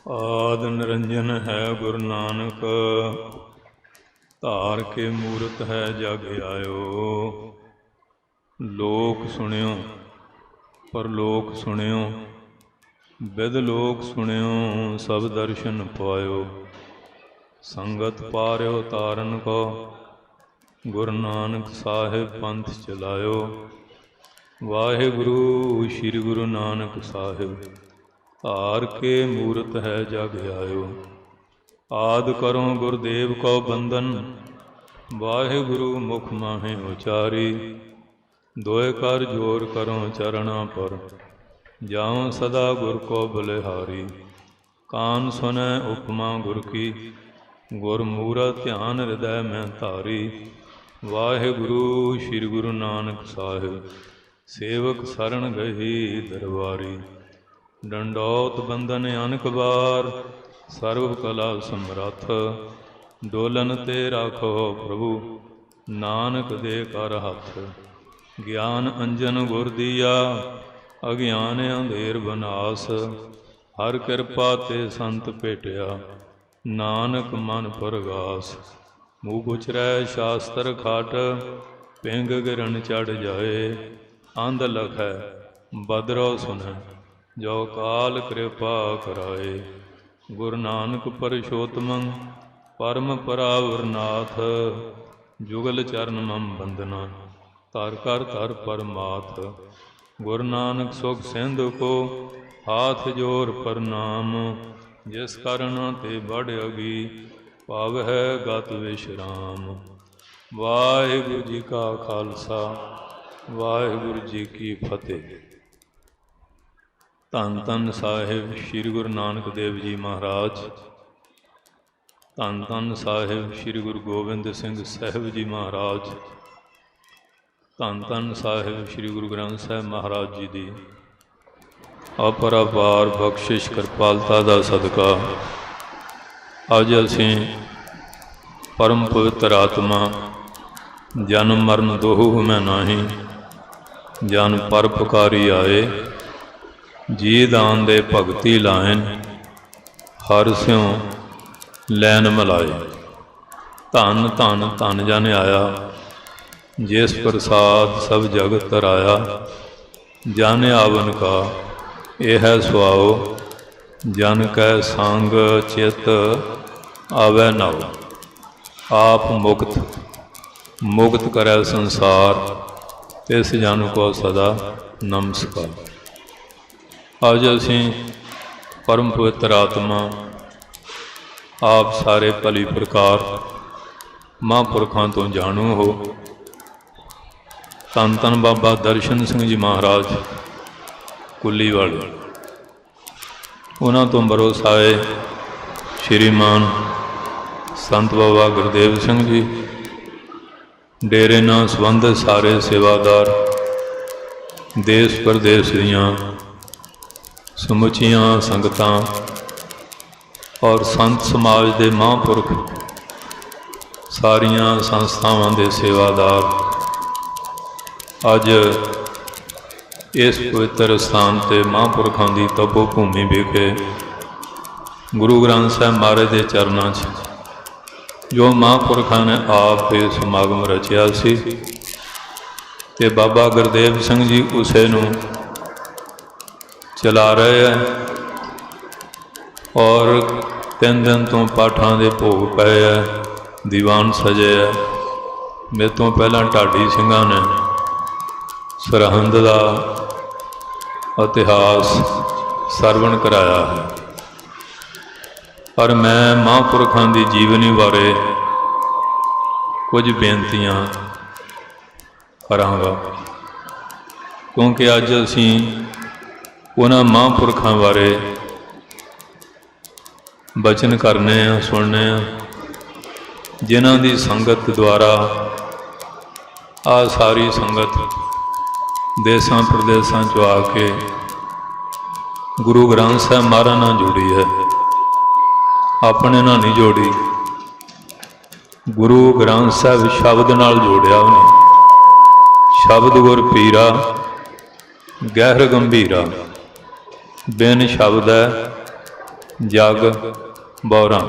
ਆਦ ਨਿਰੰਜਨ ਹੈ ਗੁਰੂ ਨਾਨਕ, ਧਾਰ ਕੇ ਮੂਰਤ ਹੈ ਜਗ ਆਇਓ। ਲੋਕ ਸੁਣਿਓ ਪਰਲੋਕ ਸੁਣਿਓ, ਬਿਦ ਲੋਕ ਸੁਣਿਓ, ਸਭ ਦਰਸ਼ਨ ਪਾਇਓ। ਸੰਗਤ ਪਾਰਿਓ ਤਾਰਨ ਕੋ, ਗੁਰੂ ਨਾਨਕ ਸਾਹਿਬ ਪੰਥ ਚਲਾਇਓ। ਵਾਹਿਗੁਰੂ ਸ਼੍ਰੀ ਗੁਰੂ ਨਾਨਕ ਸਾਹਿਬ, ਧਾਰ ਕੇ ਮੂਰਤ ਹੈ ਜਗ ਆਇਓ। ਆਦਿ ਕਰੋ ਗੁਰਦੇਵ ਕੋ ਬੰਦਨ, ਵਾਹਿਗੁਰੂ ਮੁਖ ਮਾਹੇ ਉਚਾਰੀ। ਦੋਇ ਕਰ ਜੋਰ ਕਰੋ ਚਰਣਾ ਪਰ, ਜਾਉ ਸਦਾ ਗੁਰ ਕੋ ਬਲਿਹਾਰੀ। ਕਾਨ ਸੁਨੈ ਉਪਮਾ ਗੁਰ ਕੀ, ਗੁਰ ਮੂਰਤ ਧਿਆਨ ਹਿਰਦੈ ਮੈਂ ਧਾਰੀ। ਵਾਹਿਗੁਰੂ ਸ਼੍ਰੀ ਗੁਰੂ ਨਾਨਕ ਸਾਹਿਬ, ਸੇਵਕ ਸਰਣ ਗਹੀ ਦਰਬਾਰੀ। ਡੰਡੌਤ ਬੰਦਨ ਅਨਕ ਬਾਰ, ਸਰਬ ਕਲਾ ਸਮਰੱਥ। ਡੋਲਨ ਤੇ ਰਾਖੋ ਪ੍ਰਭੂ, ਨਾਨਕ ਦੇ ਕਰ ਹੱਥ। ਗਿਆਨ ਅੰਜਨ ਗੁਰ ਦੀਆ, ਅਗਿਆਨ ਅੰਧੇਰ ਬਨਾਸ। ਹਰ ਕਿਰਪਾ ਤੇ ਸੰਤ ਭੇਟਿਆ, ਨਾਨਕ ਮਨ ਪਰਗਾਸ। ਮੂਹ ਉਚਰੈ ਸ਼ਾਸਤਰ ਖਾਟ, ਪਿੰਗ ਗਿਰਨ ਚੜ ਜਾਏ। ਅੰਧ ਲਖੈ ਬਦਰੋ ਸੁਨੈ, ਜੋ ਕਾਲ ਕਿਰਪਾ ਕਰਾਏ। ਗੁਰੂ ਨਾਨਕ ਪਰਸ਼ੋਤਮੰ, ਪਰਮ ਪਰਾਵਰਨਾਥ। ਜੁਗਲ ਚਰਨ ਮਮ ਬੰਦਨਾ, ਧਰ ਕਰ ਧਰ ਪਰਮਾਥ। ਗੁਰੂ ਨਾਨਕ ਸੁਖ ਸਿੰਧੁ ਕੋ, ਹਾਥ ਜੋਰ ਪ੍ਰਣਾਮ। ਜਿਸ ਕਾਰਨ ਤੇ ਬੜ ਅਗੀ, ਪਾਵਹਿ ਗਤ ਵਿਸ਼ਰਾਮ। ਵਾਹਿਗੁਰੂ ਜੀ ਕਾ ਖਾਲਸਾ, ਵਾਹਿਗੁਰੂ ਜੀ ਕੀ ਫਤਿਹ। ਧੰਨ ਧੰਨ ਸਾਹਿਬ ਸ੍ਰੀ ਗੁਰੂ ਨਾਨਕ ਦੇਵ ਜੀ ਮਹਾਰਾਜ। ਧੰਨ ਧੰਨ ਸਾਹਿਬ ਸ੍ਰੀ ਗੁਰੂ ਗੋਬਿੰਦ ਸਿੰਘ ਸਾਹਿਬ ਜੀ ਮਹਾਰਾਜ। ਧੰਨ ਧੰਨ ਸਾਹਿਬ ਸ੍ਰੀ ਗੁਰੂ ਗ੍ਰੰਥ ਸਾਹਿਬ ਮਹਾਰਾਜ ਜੀ ਦੀ ਅਪਰੰਪਾਰ ਬਖਸ਼ਿਸ਼ ਕਿਰਪਾਲਤਾ ਦਾ ਸਦਕਾ ਅੱਜ ਅਸੀਂ ਪਰਮ ਪਵਿੱਤਰ ਆਤਮਾ, ਜਨਮ ਮਰਨ ਦੋਹੂ ਮੈਂ ਨਾਹੀਂ, ਜਨ ਪਰਉਪਕਾਰੀ ਆਏ। ਜੀ ਦਾਨ ਦੇ ਭਗਤੀ ਲਾਇਨ, ਹਰ ਸਿਉ ਲੈਨ ਮਿਲਾਏ। ਧੰਨ ਧੰਨ ਧੰਨ ਜਨ ਆਇਆ, ਜਿਸ ਪ੍ਰਸਾਦ ਸਭ ਜਗਤ ਤਰਾਇਆ। ਜਨ ਆਵਨ ਕਾ ਇਹ ਹੈ ਸੁਆਓ, ਜਨ ਕੈ ਸੰਗ ਚਿਤ ਆਵੈ ਨਾਉ। ਆਪ ਮੁਕਤ ਮੁਕਤ ਕਰੈ ਸੰਸਾਰ, ਤਿਸ ਜਨ ਕੋ ਸਦਾ ਨਮਸਕਾਰ। ਅੱਜ ਅਸੀਂ ਪਰਮ ਪਵਿੱਤਰ ਆਤਮਾ, ਆਪ ਸਾਰੇ ਭਲੀ ਪ੍ਰਕਾਰ ਮਹਾਂਪੁਰਖਾਂ ਤੋਂ ਜਾਣੂ ਹੋ। ਧੰਨ ਧੰਨ ਬਾਬਾ ਦਰਸ਼ਨ ਸਿੰਘ ਜੀ ਮਹਾਰਾਜ ਕੁੱਲੀ ਵਾਲੇ, ਉਹਨਾਂ ਤੋਂ ਬਰੋਸਾਏ ਸ਼੍ਰੀਮਾਨ ਸੰਤ ਬਾਬਾ ਗੁਰਦੇਵ ਸਿੰਘ ਜੀ। ਡੇਰੇ ਨਾਲ ਸੰਬੰਧਿਤ ਸਾਰੇ ਸੇਵਾਦਾਰ, ਦੇਸ਼ ਪ੍ਰਦੇਸ਼ ਦੀਆਂ ਸਮੁੱਚੀਆਂ ਸੰਗਤਾਂ ਔਰ ਸੰਤ ਸਮਾਜ ਦੇ ਮਹਾਂਪੁਰਖ, ਸਾਰੀਆਂ ਸੰਸਥਾਵਾਂ ਦੇ ਸੇਵਾਦਾਰ ਅੱਜ ਇਸ ਪਵਿੱਤਰ ਸਥਾਨ 'ਤੇ ਮਹਾਂਪੁਰਖਾਂ ਦੀ ਤਪੋ ਭੂਮੀ ਵਿਖੇ ਗੁਰੂ ਗ੍ਰੰਥ ਸਾਹਿਬ ਮਹਾਰਾਜ ਦੇ ਚਰਨਾਂ 'ਚ ਜੋ ਮਹਾਂਪੁਰਖਾਂ ਨੇ ਆਪ ਇਹ ਸਮਾਗਮ ਰਚਿਆ ਸੀ, ਅਤੇ ਬਾਬਾ ਗੁਰਦੇਵ ਸਿੰਘ ਜੀ ਉਸੇ ਨੂੰ ਚਲਾ ਰਹੇ ਹੈ। ਔਰ 3 ਦਿਨ ਤੋਂ ਪਾਠਾਂ ਦੇ ਭੋਗ ਪਏ ਹੈ, ਦੀਵਾਨ ਸਜੇ ਹੈ। ਮੇਰੇ ਤੋਂ ਪਹਿਲਾਂ ਢਾਡੀ ਸਿੰਘਾਂ ਨੇ ਸਰਹੰਦ ਦਾ ਇਤਿਹਾਸ ਸਰਵਣ ਕਰਾਇਆ ਹੈ, ਪਰ ਮੈਂ ਮਹਾਂਪੁਰਖਾਂ ਦੀ ਜੀਵਨੀ ਬਾਰੇ ਕੁਝ ਬੇਨਤੀਆਂ ਕਰਾਂਗਾ, ਕਿਉਂਕਿ ਅੱਜ ਅਸੀਂ ਉਹਨਾਂ ਮਹਾਂਪੁਰਖਾਂ ਬਾਰੇ ਬਚਨ ਕਰਨੇ ਆ, ਸੁਣਨੇ ਆ, ਜਿਨ੍ਹਾਂ ਦੀ ਸੰਗਤ ਦੁਆਰਾ ਆ ਸਾਰੀ ਸੰਗਤ ਦੇਸਾਂ ਪ੍ਰਦੇਸਾਂ 'ਚੋਂ ਆ ਕੇ ਗੁਰੂ ਗ੍ਰੰਥ ਸਾਹਿਬ ਮਹਾਰਾਜ ਨਾਲ ਜੁੜੀ ਹੈ। ਆਪਣੇ ਨਾਲ ਨਹੀਂ ਜੋੜੀ, ਗੁਰੂ ਗ੍ਰੰਥ ਸਾਹਿਬ ਸ਼ਬਦ ਨਾਲ ਜੋੜਿਆ ਉਹਨੇ। ਸ਼ਬਦ ਗੁਰ ਪੀਰਾ ਗਹਿਰ ਗੰਭੀਰਾ, ਬਿਨ ਸ਼ਬਦ ਹੈ जग बौरा।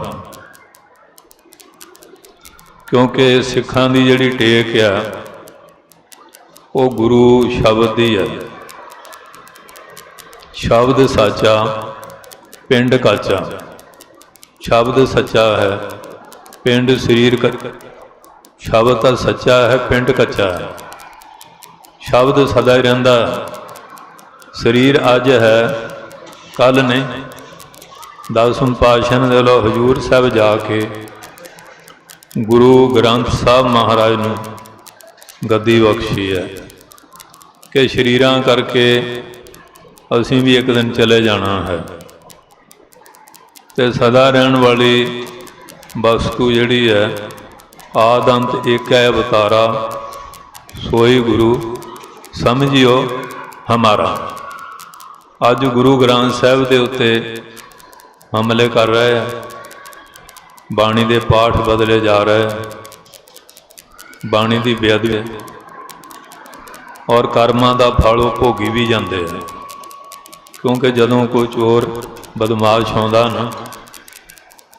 क्योंकि सिखां दी जिहड़ी टेक आ वो गुरु शब्द दी है। शब्द सच्चा पिंड काचा। शब्द सच्चा है पिंड शरीर शब्द तो सच्चा है पिंड कच्चा है। शब्द सदा ही रहिंदा, शरीर अज है कल नहीं। 10वें पातशाह दे लो हजूर साहब जाके गुरु ग्रंथ साहब महाराज नूं गद्दी बख्शी है कि शरीरां करके असीं भी एक दिन चले जाना है। ते सदा रहन वाली वस्तु जिहड़ी है आद अंत एक है अवतारा, सोई गुरु समझियो हमारा। अज गुरु ग्रंथ साहब के उत्ते हमले कर रहे हैं, बाणी के पाठ बदले जा रहे हैं, बाणी की बेअदबी और कर्मां का फल भोगी भी जाते हैं। क्योंकि जदों कोई चोर बदमाश आउंदा ना,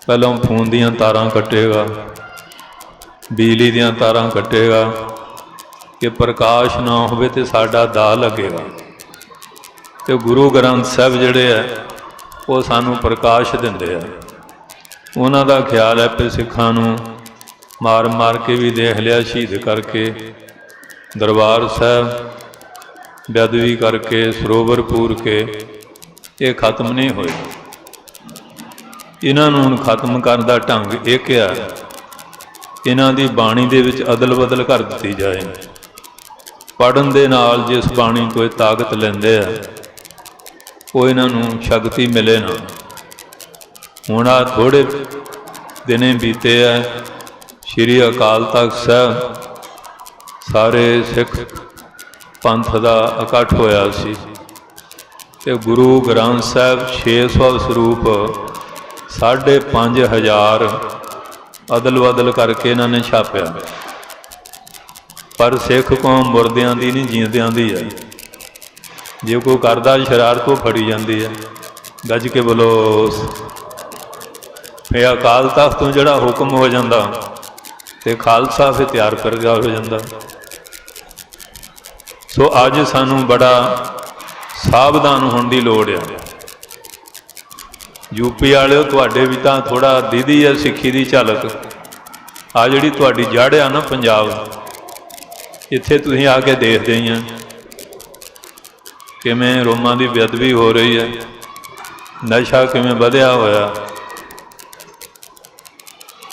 पहलों फोन दीयां तारां कट्टेगा, बिजली दीयां तारां कट्टेगा कि प्रकाश ना होवे ते साडा दाह लगेगा। तो गुरु ग्रंथ साहब जिहड़े है वो सानू प्रकाश दिंदे आ। उन्हां दा ख्याल है कि सिखां नूं मार मार के भी देख लिया, शहीद करके दरबार साहब बेअदबी करके सरोवर पूर के ये खत्म नहीं होए। इन्हां नूं हुण खत्म करन दा ढंग एक आ, इन्हां दी बाणी दे विच अदल बदल कर दित्ती जाए। पढ़न दे नाल जिस बाणी कोई ताकत लेंदे आ वो इन्हां नूं शक्ति मिले ना। हुण आ थोड़े दिने बीते है, श्री अकाल तख्त साहब सारे सिख पंथ का इकट्ठ होया सी ते गुरु ग्रंथ साहब 600 स्वरूप 5,500 अदल बदल करके इन्होंने छापिया। पर सिख कौम मुरदियां दी नहीं जींदियां दी है। जे कोई करदा शरारत फड़ी जाती है। गज के बोलो। फिर अकाल तख्त तो जिहड़ा हुक्म हो जाता तो खालसा फिर तैयार कर हो जाता। सो अज सानू बड़ा सावधान होने की लोड़ है। यूपी वाले तुहाडे भी तो थोड़ा दीदी है सिक्खी की झलक। आ जिहड़ी तुहाडी जड़ आ ना पंजाब, इत्थे तुसीं आके देखदे ही हैं किवें रोमां की बेअदबी हो रही है, नशा किवें वधिया होया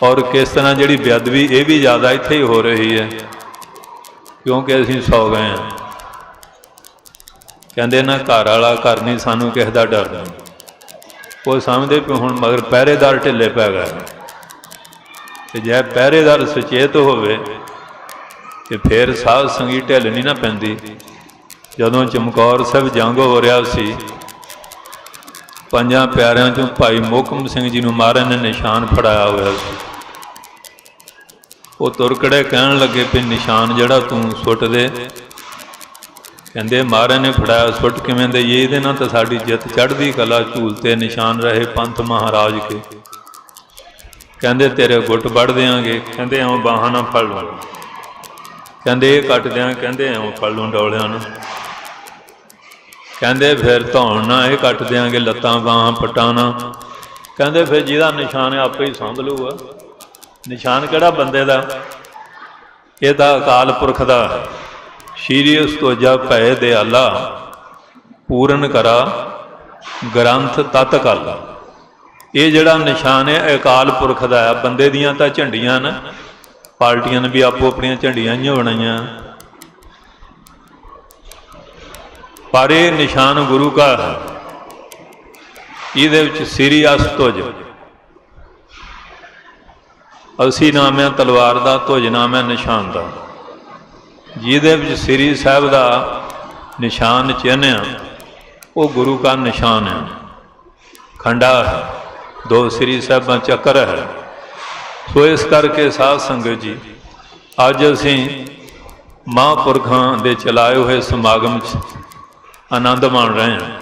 और किस तरह जिहड़ी बेअदबी ये भी ज़्यादा इत्थे ही हो रही है क्योंकि असीं सौ गए हैं। कहंदे ना घर वाला घर नहीं, सानू किसी दा डर नहीं। वो समझदे भी हुण मगर पहरेदार ढिले पै गए। ते जे पहरेदार सचेत होवे तो फिर साध संगी ढिल नहीं ना पैंदी। जदों चमकौर साहब जंग हो रहा सी, 5 प्यारिਆਂ चों भाई मोहकम सिंह जी नूं महाराज ने निशान फड़ाया हुआ सी। वो तुरकड़े कहन लगे भी निशान जिहड़ा तूं सुट दे। कहंदे महाराज ने फड़ाया, सुट किवें दे? ये ना तो साडी जित चढ़दी कला झूलते निशान रहे पंथ महाराज के। कहंदे तेरे गुट बढ़ देंगे। कहंदे आऊँ बाहां ना फड़ लूँ। कहंदे ये कट दें। कहंदे आऊँ फड़ लूँ डौलियां नूं। कहंदे फिर धौण ना ये कट देंगे, लत्तां बाहां पटाना। कहंदे फिर जिहदा निशान आपे ही सांभ लूगा। निशान किहड़ा बंदे दा? ये तां अकाल पुरख दा। श्री स्तोजा भै दयाला, पूरन करा ग्रंथ तत काला। ये जिहड़ा निशान है अकाल पुरख दा है। बंदे दियां तां झंडियां न, पार्टियां ने भी आपो अपनियां झंडियां ही बनाईयां, पर यह निशान गुरु का है। ये सिरी अस्तुज असी नाम है तलवार का, तुज नाम है निशान का। जिहदे सिरी साहब का निशान चिन्ह है वो गुरु का निशान है। खंडा है, 2 सिरी साहब चक्र है। सो इस करके साध संगत जी अज असी महापुरखों के चलाए हुए समागम आनंद मान रहे हैं।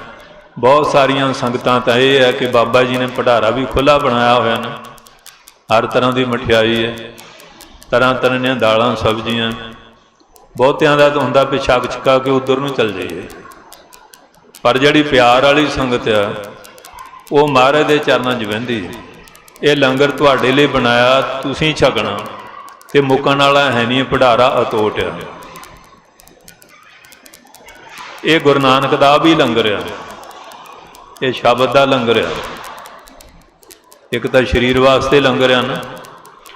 बहुत सारिया संगतां तां ये है कि बाबा जी ने भंडारा भी खुला बनाया हुआ ना, हर तरह की मठियाई है, तरह तरह दी दालां सब्जियां, बहुतियां दा तो हुंदा भी छक छका के उधर नूं चल जाइए। पर जिहड़ी प्यार वाली संगत आ वो महाराज दे चरनां 'च बहिंदी है। ये लंगर तुहाडे लई बनाया, तुसीं छकना ते मुकण वाला है नहीं, भंडारा अतोट आ। ये गुरु नानक दा भी लंगर आ, ये शब्द का लंगर आ। एक तो शरीर वास्ते लंगर आ ना,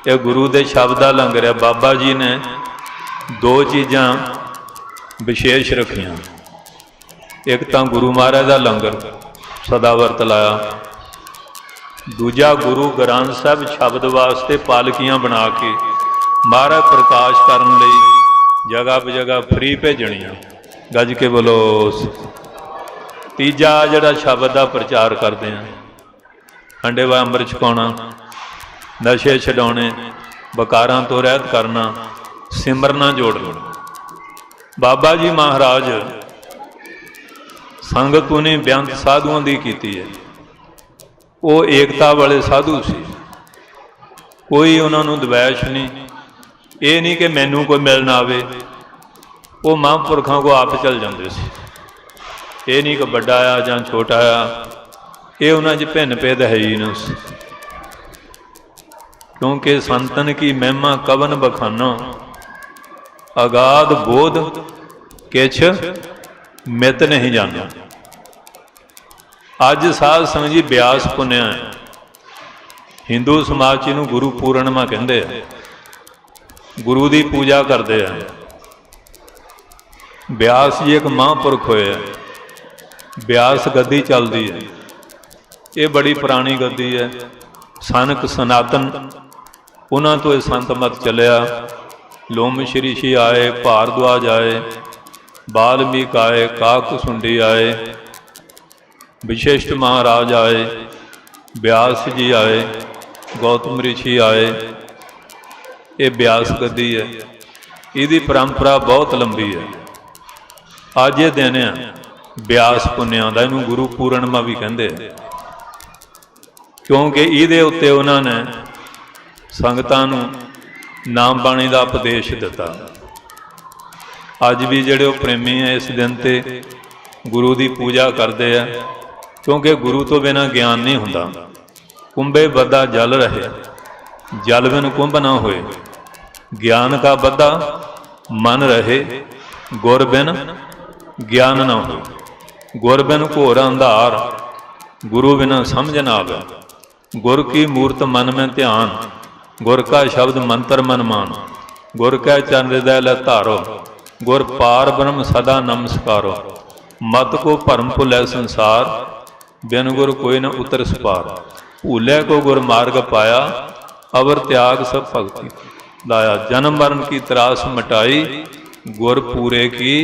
ये गुरु के शब्द का लंगर है। बाबा जी ने दो चीज़ां विशेष रखियां, एक तो गुरु महाराज का लंगर सदा वरत लाया, दूजा गुरु ग्रंथ साहब शब्द वास्ते पालकियां बना के महाराज प्रकाश करने लई जगह बजगह फ्री भेजनियां। गज के बोलो। तीजा जिहड़ा शब्द का प्रचार करते हैं, खंडे वा अंमृत छकाउणा, नशे छडाउणे, बकारां तो रहत करना, सिमरना जोड़ना। बाबा जी महाराज संगत उन्हें बेअंत साधुओं की कीती है। वो एकता वाले साधु सी, कोई उन्होंने द्वैश नहीं, ये नहीं कि मैनू कोई मिलना आवे, वो महापुरखों को आप चल जाते सी। ये नहीं कि बड़ा आ जां छोटा आ, ये उन्होंने भिन्न भेद है ही नहीं। क्योंकि संतन की महिमा कवन बखाना, अगाध बोध किछ मित नहीं जाना। अज साध संगत जी ब्यास पुन्या है, हिंदू समाज इनू गुरु पूर्णिमा कहते हैं, गुरु की पूजा करते हैं। ब्यास जी एक महापुरख होए है, ब्यास गद्दी चलती है, ये बड़ी पुरानी गद्दी है। सनक सनातन उन्होंने तो संत मत चलिया, लोम श्रीशी आए, भारद्वाज आए, वाल्मीकि आए, काकसुंडी आए, विशिष्ट महाराज आए, ब्यास जी आए, गौतम ऋषि आए। ये ब्यास गद्दी है, इसकी परंपरा बहुत लंबी है। अज ये दिन है ब्यास पुन्या दा, इनू गुरु पूर्णिमा भी कहते हैं, क्योंकि ये उत्ते उन्होंने संगतां नूं नाम बाणी का उपदेश दिता। अज भी जिहड़े प्रेमी है इस दिन ते गुरु की पूजा करते हैं, क्योंकि गुरु तो बिना ज्ञान नहीं हुंदा। कुंभे बद्धा जल रहे, जल बिन कुंभ ना होए, ज्ञान का बद्धा मन रहे, गुर बिन ज्ञान ना हो। गुर बिन घोर अंधार, गुरु बिना समझ ना आवे। गुर की मूर्त मन में ध्यान, गुर का शब्द मंत्र मन मान। गुर कै चरण हृदय लै धारो, गुर पार ब्रह्म सदा नमस्कारो। मत को भरम भुलै संसार, बिन गुर कोई न उतर सपार। भूलै को गुर मार्ग पाया, अवर त्याग सब भगति लाया। जन्म मरण की त्रास मिटाई, गुर पूरे की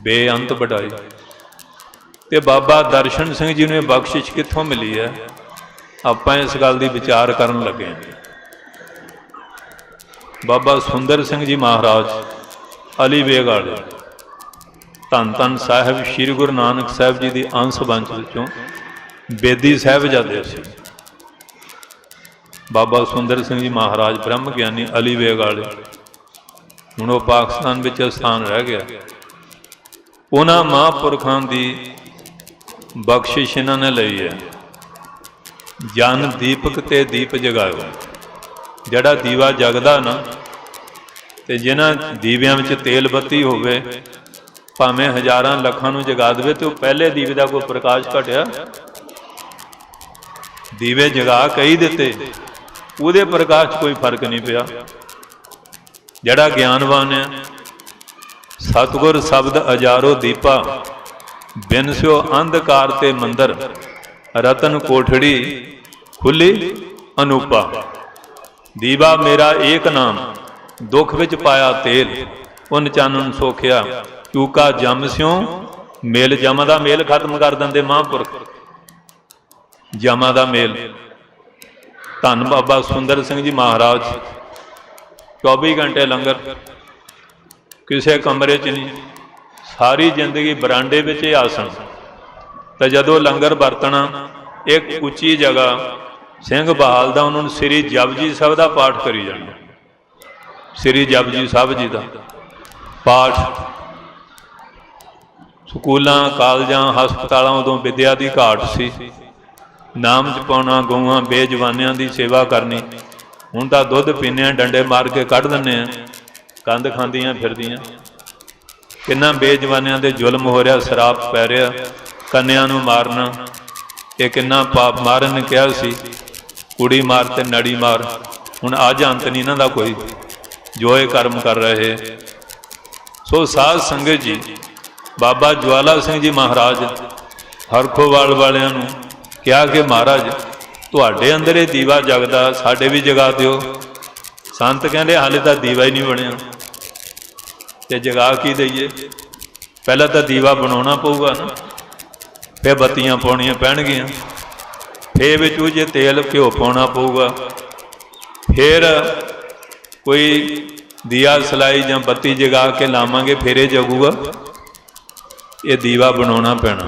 बेअंत बढ़ाई। ते बाबा दर्शन सिंह जी ने बख्शिश कित्थों मिली है, आपां इस गल दी विचार करन लगे हैं। बाबा सुंदर सिंह जी महाराज अली बेग वाले धन धन साहिब श्री गुरु नानक साहिब जी की अंश वंश विचों बेदी साहिबजादे सी। बाबा सुंदर सिंह जी महाराज ब्रह्म ज्ञानी अली बेग वाले, हुण वो पाकिस्तान विच स्थान रह गया। उन्हां महापुरखां दी बख्शिश इन्हां ने लई है। जन दीपक ते दीप जगाओ, जड़ा दीवा जगदा ना, ते जिन्हां दीवियां विच तेल बत्ती होवे, भावें हज़ारां लखां नूं जगा देवे, तो पहले दीवे दा कोई प्रकाश घटिया। दीवे जगा कई दिते, उहदे प्रकाश च कोई फर्क नहीं पिया। जड़ा ज्ञानवान है, सतगुर शब्द अजारो दीपा, बिन स्यो अंधकार ते मंदर, रतन कोठड़ी खुली अनूपा। दीवा मेरा एक नाम, दुख विच पाया तेल, उन चानन सोखिया, चूका जम स्यों मेल। जमा दा मेल खत्म कर देंदे महापुरख, जमा दा मेल। धन बाबा सुंदर सिंह जी महाराज 24 घंटे लंगर, किसी कमरे च नहीं, सारी जिंदगी बरांडे विच आसन। तो जदों लंगर वरतना एक उच्ची जगह सिंह बहालदा उन्होंने श्री जपजी साहब का पाठ करी जाना। श्री जपजी साहब जी का पाठ स्कूलों कालजां हस्पतालों उदों विद्या की घाट सी। नाम जपाउणा, गऊआं बेजवानियां की सेवा करनी। हुण तां दुध पीने डंडे मार के कढ़ दिंदे आ, कंध खांदियां फिरदियां। किन्ना बेजवानियां दे जुल्म हो रहा, शराब पै रहा, कन्या नूं मारना। ये किन्ना पाप। महाराज ने कहा सी कुड़ी मार ते नड़ी मार। हुण अज अंत नहीं इन्हां दा कोई, जो ये कर्म कर रहे। सो साध संगत जी, बाबा ज्वाला सिंह जी महाराज हरखोवाल वालियां नूं कहा कि महाराज तुहाडे अंदर ये दीवा जगदा, साडे भी जगा दिओ। संत कहंदे हाले तां दीवा ही नहीं बनया, ते जगा की दईए? पहला तो दीवा बनाना पऊगा ना, फिर बत्तियां पाउणियां पैणगियां, फिर विचों जे तेल घ्यो पाउणा पऊगा, फिर कोई दिया सलाई जां बत्ती जगा के लावांगे फिर ये जगूगा। ये दीवा बनाना पैना।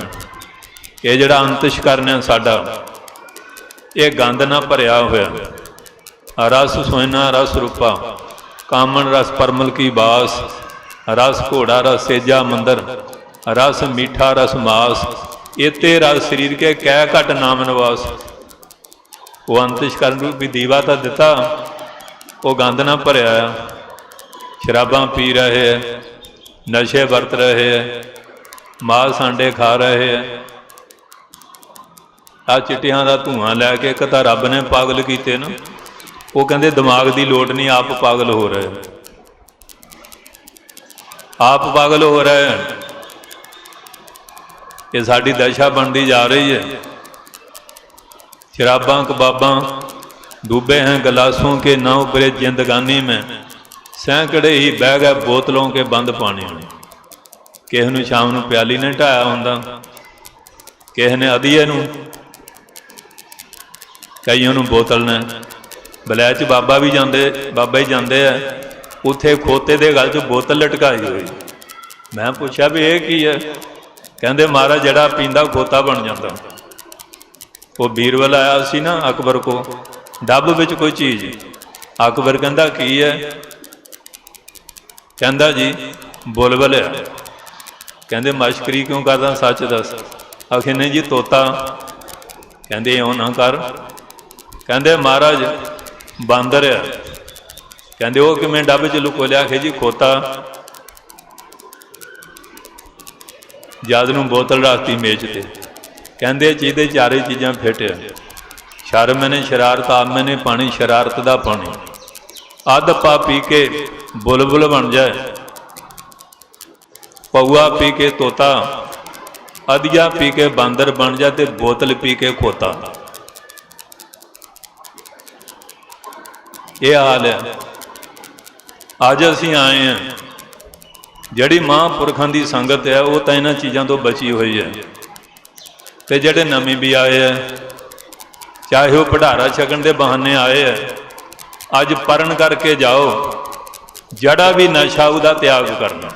ये जिहड़ा अंतश करना साडा, ये गंद ना भरिया होया। रस सोना रस रूपा, कामन रस परमल की बास, रस घोड़ा रस सेजा मंदर, रस मीठा रस मास, इते रस शरीर के कै घट नाम निवास। वो अंतश करन रूपी दीवा तो दिता, वो गंद ना भरिया। शराबां पी रहे है, नशे वरत रहे है, माल सांडे खा रहे है, आ चिट्टियां का धुआं लैके। एक तां रब ने पागल कीते ना, वो कहते दिमाग की लोड़ नहीं, आप पागल हो रहे, आप पागल हो रहे हैं। ये साडी दशा बनती जा रही है। शराबां कबाबां डूबे हैं गिलासों के, ना उभरे जिंदगानी में, सैकड़े ही बह गए बोतलों के बंद पानी में। किसी ने शाम को प्याली ने ढाया होंदा, किसी ने अधीए नूं, कईयों नूं बोतल ने। बलैच बाबा भी जाते, बाबा ही जाते हैं, उत्थे खोते दे गल च बोतल लटकाई हुई। मैं पूछा भी ये की है? कहते महाराज जड़ा पींदा खोता बन जाता। वो बीरबल आया सी ना अकबर को, डब विच कोई चीज़, अकबर कहता की है? कहता जी बुलबुल है। कहते मश्करी क्यों करदा, सच दस। आखिर नहीं जी तोता। कहते इउं ना कर। कहते महाराज बांदर है। कहते वो किवें डब च लुको लिया? आखिर जी खोता। जद नूं बोतल रखती मेज ते। कहते चीज़े चारे चीज़ां फिट है, शर्म ने शरारत, आप मैंने पानी शरारत का पानी। अध पा पी के बुलबुल बन जाए, पौआ पी के तोता, अधिया पी के बांदर बन जाए, तो बोतल पी के खोता। ये हाल है। अज असीं आए हैं, जिहड़ी महापुरखों की संगत है वो तो इन्हां चीज़ों तो बची हुई है। तो जिहड़े नवे भी आए हैं, चाहे वो भंडारा छकण के बहाने आए हैं, अज परण करके जाओ। जड़ा भी नशा उहदा त्याग करना।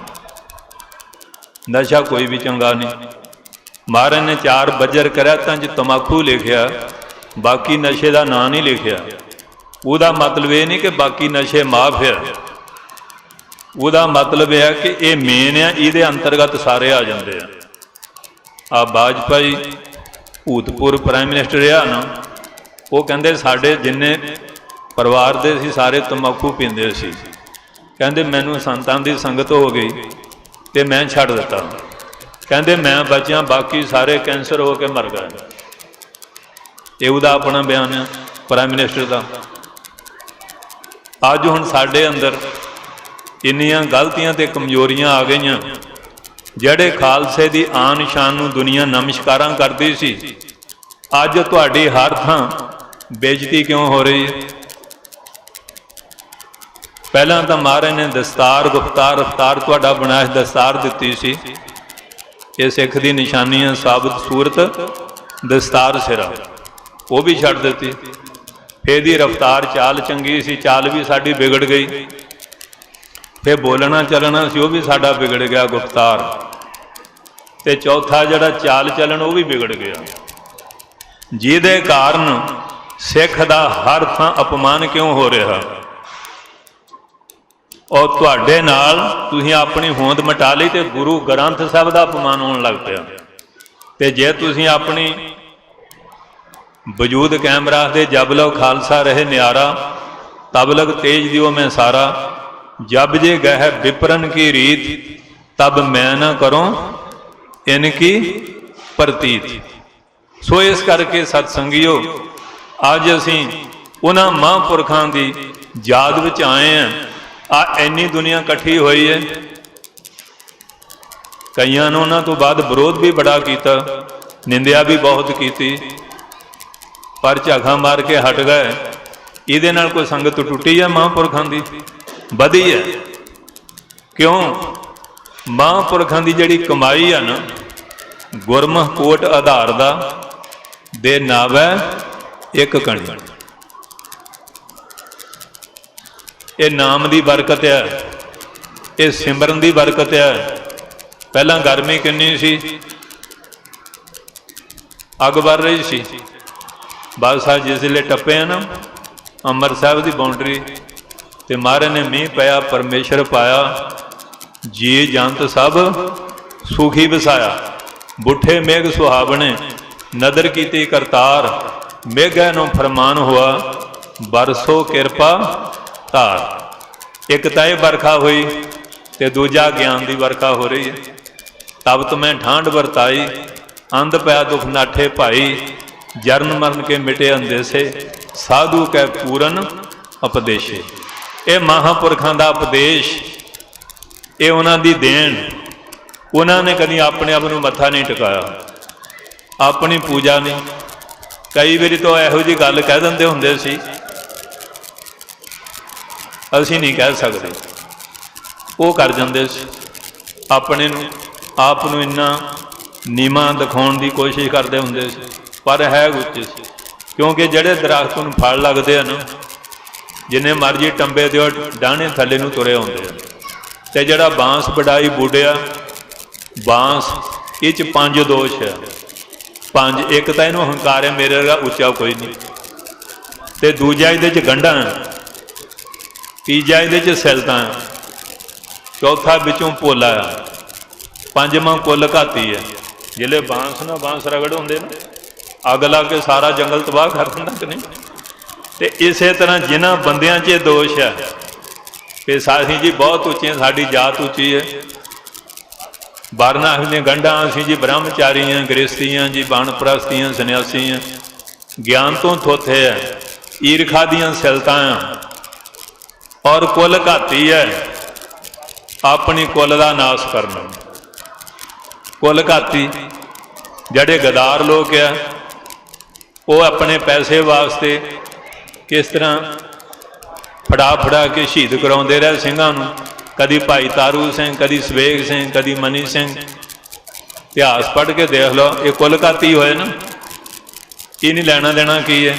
नशा कोई भी चंगा नहीं। महाराज ने 4 बजर करैतां च तंबाकू लिखिया, बाकी नशे का नाम नहीं लिखिया। उहदा मतलब ये नहीं कि बाकी नशे माफ है, उहदा मतलब यह है कि ये मेन है, इहदे अंतर्गत सारे आ जाते हैं। आ वाजपेयी भूतपूर्व प्राइम मिनिस्टर रहा ना, वो कहते साढ़े जिन्ने परिवार दे सी सारे तंबाकू पींदे सी। कहते मैनू संतां दी संगत हो गई तो मैं छड्ड दिता। कहते मैं बचिया, बाकी सारे कैंसर हो के मर गए। ये उहदा अपना बयान है प्राइम मिनिस्टर का। अज हुण साडे अंदर इन्नियां गलतियां ते कमजोरियां आ गईयां। जिहड़े खालसे दी आन शान नूं दुनिया नमस्कारां करदी सी, अज तुहाडी हर थां बेइज्जती क्यों हो रही है? पहला तो महाराज ने दस्तार गुफ्तार अवतार तुहाडा बनाया दस्तार दिती सी। ये सिख दी निशानी है, साबित सूरत दस्तार सिरा, वो भी छड्ड दिती। फिर दी रफ्तार चाल चंगी सी, चाल भी साडी बिगड़ गई। फिर बोलना चलना सी, वो भी साडा बिगड़ गया गुफ्तार। ते चौथा जिहड़ा चाल चलन वो भी बिगड़ गया, जिहदे कारण सिख दा हर थां अपमान क्यों हो रहा। और तुहाडे नाल तुसीं अपनी होंद मटा ली तो गुरु ग्रंथ साहब का अपमान होने लग पिया। ते जे तुसीं अपनी वजूद कायम रखदे, जब लो खालसा रहे न्यारा, तब लग तेज दियो मैं सारा, जब जे गह विप्रन की रीत, तब मैं न करूं इनकी प्रतीत। सो इस करके सतसंगियो अज असीं उन्हां महापुरखां दी याद विच आए हैं। इन्नी दुनिया इकट्ठी हुई है, कईयां ने उन्हां तो बाद विरोध भी बड़ा किया, निंदिया भी बहुत की, पर झाखा मार के हट गए। इहदे नाल कोई संगत टुटी है महापुरखां दी? वधी है। क्यों? महापुरखां दी जिहड़ी कमाई है ना, गुरमुख कोट आधार दा दे नावै एक कणी, ये नाम की बरकत है, ये सिमरन की बरकत है। पहला गर्मी किन्नी सी, अग बर रही सी। बादशाह जिसले टप्पे ना अमृत साहब की बाउंड्री, तो महाराज ने मीह पाया, परमेश्वर पाया, जी जंत सब सुखी वसाया। बुठे मेघ सुहावने, नदर कीती करतार, मेघै नो फरमान हुआ, बरसो किरपा तार। एक तो बरखा हुई, तो दूजा ज्ञान की बरखा हो रही है। तब तो मैं ठांड वरताई, अंध पै दुख नाठे भाई, जरन मरण के मिटे अंदेसे, साधु कै पूरन उपदेशे। ये महापुरखों का उपदेश, ये उन्होंने देन। उन्होंने कभी अपने आप को मत्था नहीं टिकाया, अपनी पूजा नहीं। कई बारी तो यहो जी गल कह देंदे हुंदे सी, असीं नहीं कह सकते, वो कर जाते अपने आप इन्ना नीमा दिखाने की कोशिश करते होंगे, पर है उच्च सी। क्योंकि जेड़े दरख्त नूं फल लगते हैं ना, जिन्ने मर्जी टंबे दो डाहने थले नूं तुरे आउंदे हैं। ते जिहड़ा बांस वडाई बूढ़िया, बांस इच 5 दोष है। 5 एक तो इनू हंकार है, मेरे वर्गा उच्चा कोई नहीं, तो दूजा ये गंढा है, तीजा ये सैलता है, चौथा बिचों पोला है, पंजवां कुल घाती है। जिले बांस ना बांस रगड़ होंगे ना, अग ला के सारा जंगल तबाह कर दिंदा कि नहीं। तो इस तरह जिन्होंने बंदियां च दोष है कि साथी जी बहुत उच्चे, साड़ी जात उच्ची है, बारना दी गंढा, असीं जी ब्रह्मचारी हैं, गृहस्थी हैं जी, बाणप्रस्ती हैं, सन्यासी हैं, ज्ञान तो थोथे है, ईरखा दियां सैलतां हैं, और कुल घाती है, अपनी कुल का नाश करना। कुल घाती जड़े गदार लोग है, वो अपने पैसे वास्ते किस तरह फड़ा फड़ा के शहीद कराते रहे सिंघां नूं। कदी भाई तारू सिंह, कदी सवेग सिंह, कदी मनी सिंह। इतिहास पढ़ के देख लो, ये कुल घाती होए ना, ये नहीं लेना देना की है।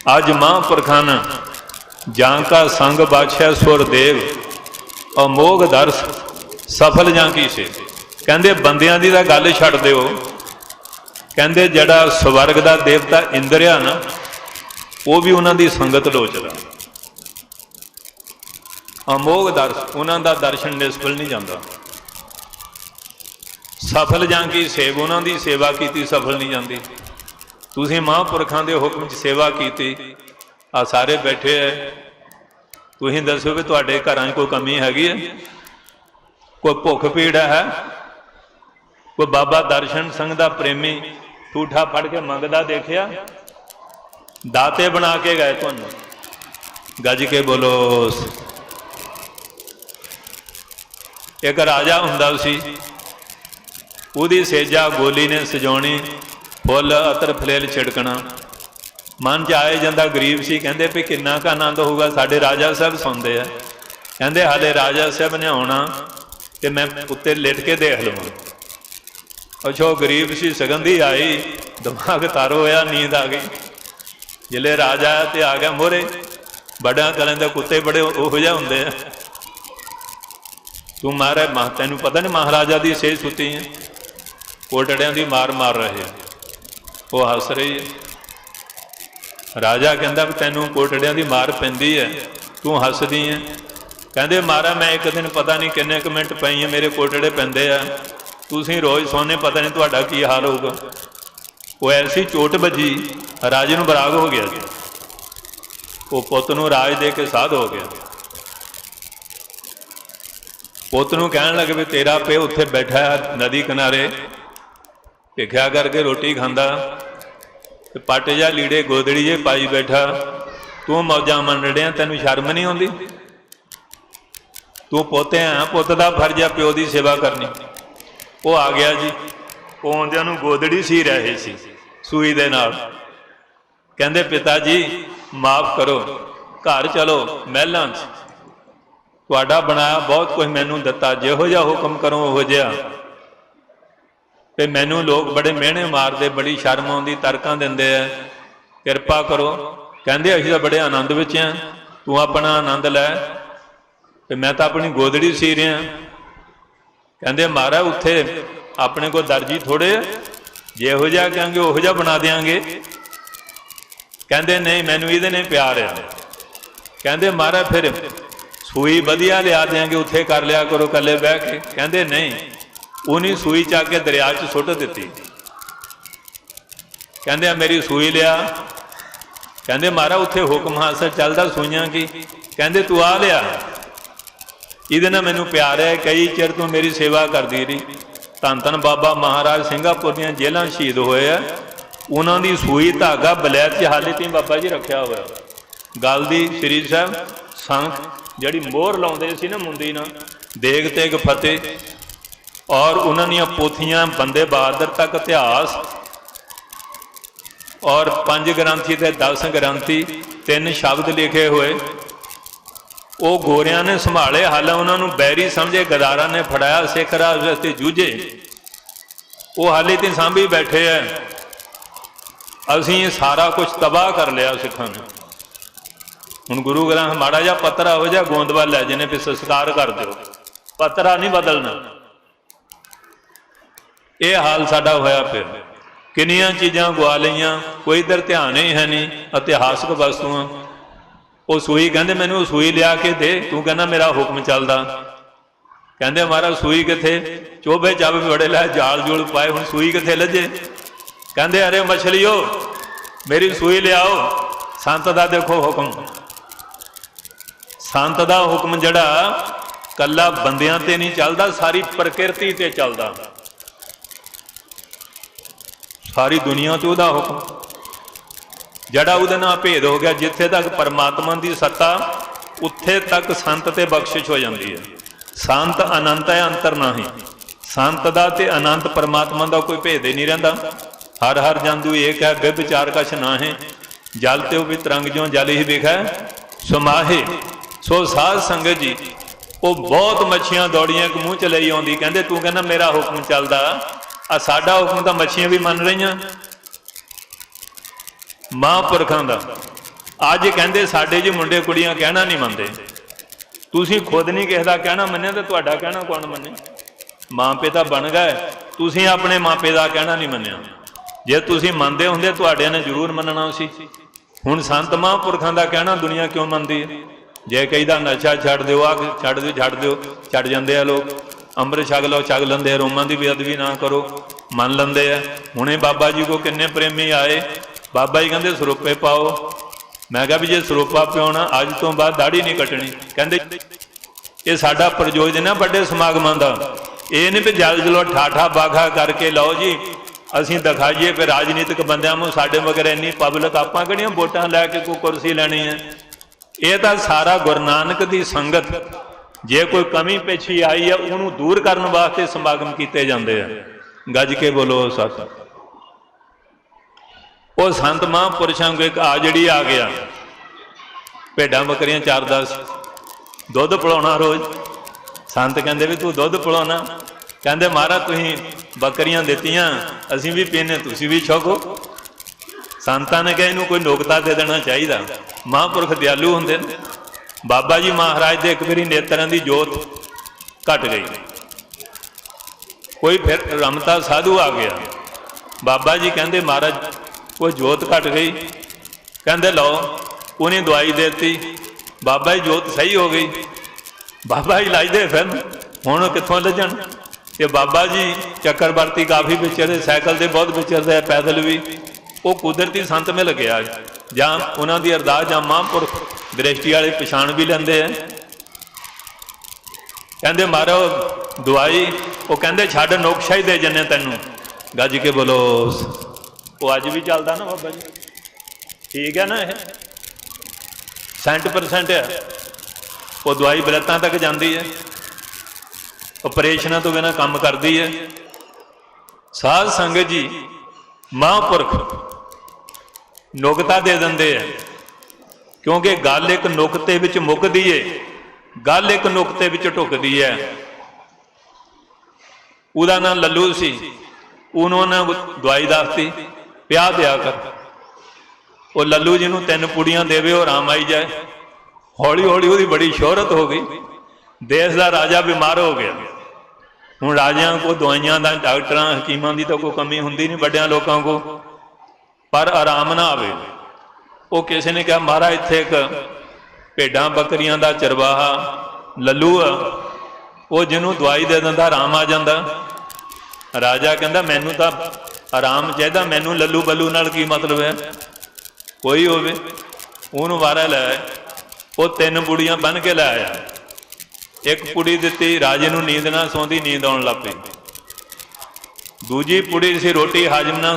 अज महापुरखा ने जांका संग बादशाह सुरदेव, अमोघ दर्श सफल जां की से। कहते बंदियां दी तां गल छड्ड दिओ, कहते जड़ा स्वर्ग का देवता इंद्र आ ना, वो भी उन्हां दी संगत लोचदा। अमोघ दर्श, उन्हां दा दर्शन निष्फल नहीं जाता। सफल जां की सेव, उन्हां दी सेवा की सफल नहीं जाती। तुसीं महापुरखां दे हुक्म च सेवा की, आ सारे बैठे है, तुसीं दसो भी तुहाडे घरां कोई कमी हैगी है? कोई भुख पीड़ है? कोई बाबा दर्शन संघ दा प्रेमी ठूठा फड़ के मंगदा देखिया? दाते बना के गए तुहानूं? गज के बोलो। एक राजा हुंदा सी, उहदी सेजा गोली ने सजाउणी, फुल अतर फलेल छिड़कना। मन च आए जांदा, गरीब सी, कहंदे भी किन्ना का आनंद होगा, साडे राजा साहब सौंदे आ। कहंदे हाले राजा साहब ने आउणा ते मैं उत्ते लेट के देख लवां। अच्छा गरीब सी, सगंधी आई, दिमाग तारो होया, नींद आ गई। जिले राजा आया तो आ गया मोहरे, बड़ा कलें दे कुत्ते बड़े उहो जिहे हुंदे आ। तू मारे तैनूं पता नहीं महाराजा की सेज सुती है, कोटड़ियां की मार मार रहे, वो हस रही है। राजा कहता भी तैनू कोटड़ियां की मार पैंदी है, तू हसदी है। कहते महाराज मैं एक दिन पता नहीं किन्ने क मिनट पई है, मेरे कोटड़े पैंदे आ, तुसीं रोज़ सोने, पता नहीं तुहाडा की हाल होगा। वो ऐसी चोट बजी, राजे नूं बराग हो गया जी। वो पुत नूं राज दे के साध हो गया। पुत नूं कहण लगे भी तेरा प्यो उत्थे बैठा नदी किनारे भिखिया करके रोटी खांदा, पट जा लीड़े गोदड़ी जे पाई बैठा, तू मौजा मन रड़िया, तैनूं शर्म नहीं आउंदी? तू पोते है, पुत दा फर्ज है प्यो की सेवा करनी। वो आ गया जी, वो आउंदियां नूं गोदड़ी सी रहे सी सूई दे नाल। कहंदे पिता जी माफ़ करो, घर चलो, महलां च तुहाडा बनाया बहुत कुछ मैनूं दिता, जिहो जिहा हुक्म करो उहो जिहा। ते मैनूं लोग बड़े मेहने मारदे, बड़ी शर्म आउंदी, तरकां दिंदे है, किरपा करो। कहंदे असीं तां बड़े आनंद विच हैं, तू अपना आनंद लै, ते मैं तां अपनी गोदड़ी सी रिहा। कहंदे महाराज उत्थे अपने को दर्जी थोड़े, जिहो जिहा कहांगे उहो जिहा बना देंगे। कहंदे नहीं मैनूं इहदे ने प्यार है। कहंदे महाराज फिर सूई वधिया लिया देंगे, उत्थे कर लिया करो कल्ले बह के। कहंदे नहीं, उन्हीं सूई चक के दरिया च सुट दिती। कहंदे मेरी सूई लिया। कहंदे महाराज उत्थे हुक्म हासिल चलदा सूइयां की। कहंदे तू आ लिया, इहदे नाल मैनूं प्यार है, कई चिर तू मेरी सेवा करदी रही। धन धन बाबा महाराज सिंगापुर दीयां जेलां शहीद होए आ, उन्हां दी सूई धागा बलैत च हाले ती बाबा जी रखिया होया। गल दी श्री साहब संख जिहड़ी मोहर लाउंदे सी ना मुंदी नाल, देग तेग फतेह, और उन्हां दीयां पोथियां बंदे बहादुर तक इतिहास, और 5 ग्रंथी ते 10 ग्रंथी 3 शब्द लिखे हुए, वो गोरियां ने संभाले। हालां उन्होंने बैरी समझे, गदारा ने फड़ाया, सिख राज वास्ते जूझे, वो हाले तो सांभी बैठे है। असीं सारा कुछ तबाह कर लिया सिखां ने। हुण गुरु ग्रंथ माड़ा जा पत्रा हो जा गोंदवाल लै जिन्हें फिर संस्कार कर दो, पत्रा नहीं बदलना। ये हाल साडा होया पिया। किन्नियां चीज़ां गवा लईआं, कोई इधर ध्यान ही है नहीं। इतिहासक वस्तुआं, वो सूई कहंदे मैनूं सूई लिया के दे, तू कहना मेरा हुक्म चलदा। कहंदे महाराज सूई किथे? चोभे चाबे बड़े लै जाल जूल पाए, हुण सूई किथे लजे? कहंदे अरे मछलियो मेरी सूई लियाओ। संत दा देखो हुक्म, संत दा हुक्म जिहड़ा कल्ला बंदियां ते नहीं चलदा, सारी प्रकृति ते चलदा, सारी दुनिया ते उहदा हुक्म। जड़ा उहदे नाल भेद हो गया, जिथे तक परमात्मा की सत्ता उत्थे तक संत ते बख्शिश हो जाती है। संत अनंत है, अंतर नाही। संत दा ते अनंत परमात्मा का कोई भेद ही नहीं रहिंदा। हर हर जंतु एक है, व्यभिचार कछ ना है। जल ते भी तरंग जो जल ही विखै समाहे। सो साध संगत जी, वो बहुत मच्छियां दौड़ियां एक मूँह च लई आउंदी। कहंदे तू कहना मेरा हुक्म चलदा, आ साडा हुक्म तो मच्छियां भी मन रही। महापुरखों का अज कहते साडे जी मुंडे कुड़ियां कहना नहीं मनते। तुसीं खुद नहीं किसी का कहना मन्निया तो तुहाडा कहना कौन मन्ने? माँ पिता बन गए, तुसीं अपने माँ पिता का कहना नहीं मन्निया। जे तुसीं मनदे हुंदे तुहाडे ने जरूर मनना सी। हुण संत महापुरखों का कहना दुनिया क्यों मनदी है? जे कई दा नशा छड्ड दिओ, आ छड्ड दिओ, छड्ड दिओ, छड्ड जांदे आ लोग। अंमृत छक लो, छक लेंदे, रोमां दी बेअदबी ना करो, मन लेंदे आ। हुणे बाबा जी को किन्ने प्रेमी आए, बाबा जी कहते सरूपे पाओ। मैं कहा भी जे सरूपा पियाना अज तो बाद दाढ़ी नहीं कटनी। कहते ये साडा प्रयोजन है बड़े समागमां दा, ये नहीं भी जल जलो ठाठा बाघा करके लो जी असीं दिखाइए फिर राजनीतिक बंदियां नूं साडे मगर इन्नी पब्लिक, आपां किहड़ियां वोटां लैके कोई कुर्सी लैनी है। ये तो सारा गुरु नानक की संगत, जे कोई कमी पेशी आई है उन्होंने दूर करने वास्ते समागम किए जाते हैं। गज के बोलो सत। वो संत महापुरुषों को एक आजड़ी आ गया, भेडां बकरियां चारदा सी, दुध पिलाउणा रोज। संत कहंदे भी तू दुध पिलाउणा? कहंदे महाराज तुसीं बकरियां दित्तियां, असीं भी पीने, तुसीं भी छको। संतां ने कहा इनू कोई नोकता दे देना चाहिए। महापुरख दयालु हुंदे ने। बाबा जी महाराज दे एक बारी नेत्रां दी जोत घट गई, कोई फिर रमता साधु आ गया, बाबा जी कहते महाराज वो जोत घट गई, कहते लो उन्हें दवाई देती, बाबा जी जोत सही हो गई। बाबा जी लाइदे फिर हुण कित्थों लजण। ते बाबा जी चक्रवर्ती काफ़ी विचरते, साइकिल से बहुत विचरते हैं, पैदल भी। वो कुदरती संत मिल गया जां उन्हां दी अरदास जां महापुरख दृष्टि वाले पछाण भी लेंदे हैं। कहते मारो दवाई, वो कहते छड्ड नोकशा ही दे जन्ने तैनूं, गज के बोलो। वो अज भी चलता ना बाबा जी, ठीक है ना, यह 100% है। वो दवाई बलतां तक जाती है, ऑपरेशनों तो बिना काम करती है। साध संगत जी महापुरख नुकता दे देंगे है, क्योंकि गल एक नुकते विच मुकदी है, गल एक नुकते विच ढुकदी है। उहदा नाम लल्लू सी, उन्होंने दवाई दसती प्याह दिया कर। वो लल्लू जी नूं 3 पुड़ियां देवे और आराम आई जाए। हौली हौली उसकी बड़ी शोहरत हो गई, देश का राजा बीमार हो गया। हुण राजिਆਂ को दवाइयां दा डॉक्टरां हकीमां की तो कोई कमी हुंदी नहीं वड्डियां लोगों को, पर आराम ना आवे। वो किसी ने कहा महाराज इत्थे एक भेडां बकरियां दा चरवाहा लल्लू आ, वो जिन्हों दवाई दे दिंदा आराम आ जांदा। राजा कहंदा मैनू तां आराम चाहिदा, मैनू लल्लू बल्लू नाल की मतलब है, कोई होवे। उहनूं वारा लै, वो 3 पुड़ियां बन के लै आया। एक पुड़ी दिती, राजे नूं नींद ना सौंदी, नींद आउण लग पई। दूजी पुड़ी सी रोटी हाजम ना,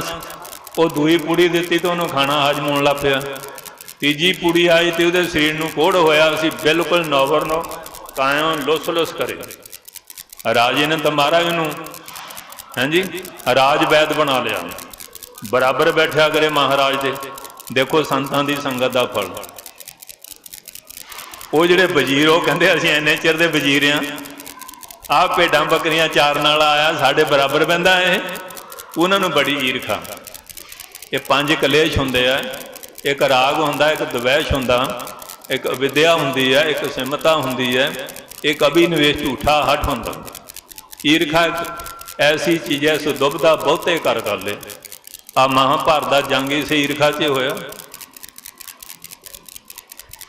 वो दूई पुड़ी दिती तो उन्होंने खाना हाजम होण लग पिया। तीजी पुड़ी आई तो उसदे शरीर नूं कोढ़ होया सी, बिल्कुल नौबर नो कायम लुस लुस करे। राजे ने तो महाराज नूं हैं जी राज वैद बना लिया, बराबर बैठा करे महाराज दे। देखो संतां दी संगत दा फल। वो जिहड़े वजीर वो कहते असीं इन्ने चिर दे वजीर आ भेडां बकरियां चारन वाला आया साडे बराबर बहिंदा है। उन्होंने बड़ी ईरखा। ये 5 कलेश हुंदे आ, एक राग हुंदा, एक द्वैश हुंदा, एक अविद्या हुंदी है, एक सिमता हुंदी है, एक अभिनिवेश झूठा हट हुंदा। ईरखा ऐसी चीज़ है, सो दुबदा बहुते कर ले। आ महाभारत का जंग इस ईरखा से होया।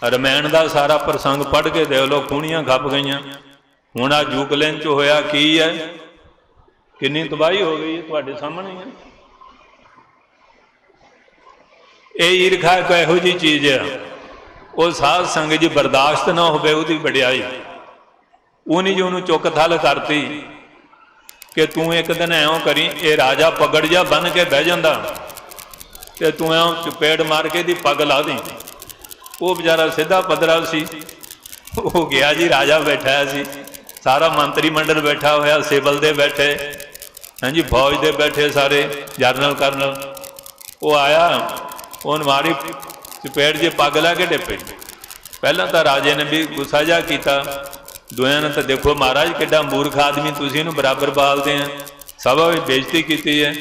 रमैन का सारा प्रसंग पढ़ के देख लो, खूनियां खप गई। हुण आ यूक्रेन च होया की है, कितनी तबाही हो गई है, तुहाडे सामने है। ये ईरखा एक इहो जी चीज़ है, वो साध संगत जी बर्दाश्त ना होवे उहदी वडियाई। उन्हीं जी उन्होंने चुक थल करती कि तू एक दिन ऐं करी, ये राजा पगड़ जा बन के बह जांदा ते तू ऐं चपेड़ मार के दी पग ला दी। वो बेचारा सीधा पदरा सी, वो गया जी, राजा बैठा सी, सारा मंत्री मंडल बैठा होया, सिविल दे बैठे हैं जी, फौज दे बैठे सारे जनरल करनल। वो आया, उन मारी चपेड़ जे पग ला के डिपे। पहला तो राजे ने भी गुस्सा जा किया, दूसरे ने तो देखो महाराज किड्डा मूर्ख आदमी, तुसीं इहनूं बराबर बालते हैं, सभा में बेइज्जती की है।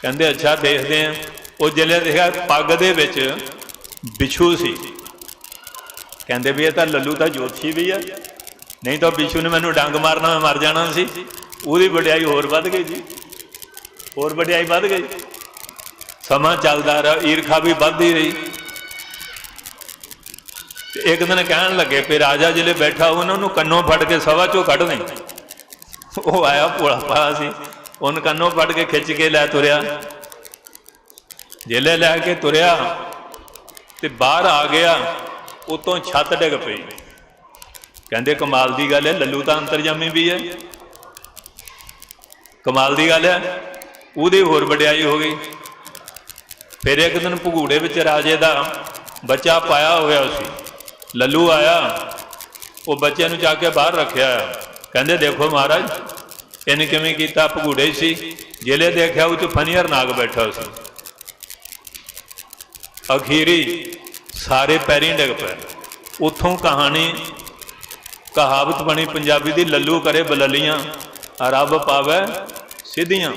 कहते अच्छा देखते हैं। वो जिले देखा पग दे विच बिछू सी, कहते भी ये तो लल्लू तो जोतशी भी है, नहीं तो बिछू ने मैनू डंग मारना मैं मर जाना सी। उसकी वडियाई होर वध गई जी, होर वडियाई वध गई। समा चलता रहा, ईरखा भी बढ़ती रही। एक दिन कहन लगे फिर राजा जिले बैठा, उन्होंने कन्नों फड़ के सभा चो कढ़ दें। वो आया भोला भाला सी, उन कन्नों फड़ के खिंच के लै तुरया। जिले लैके तुरया तो बाहर आ गया, उतों छत डिग पई। कहते कमाल की गल है, लल्लू तो अंतरजामी भी है, कमाल की गल है। उसदी होर वडियाई हो गई। फिर एक दिन भगूड़े विच राजे का बच्चा पाया होया सी, लल्लू आया, वो बच्चे नूं जाके बाहर रखिया। कहते देखो महाराज इन्हें किवें कीता, भगूड़े सी, जिले देखा उस फनीअर नाग बैठा सी। अखीरी सारे पैरी डिग पे। उतों कहानी कहावत बनी पंजाबी दी, लल्लू करे बललियां रब पावे सीधियां।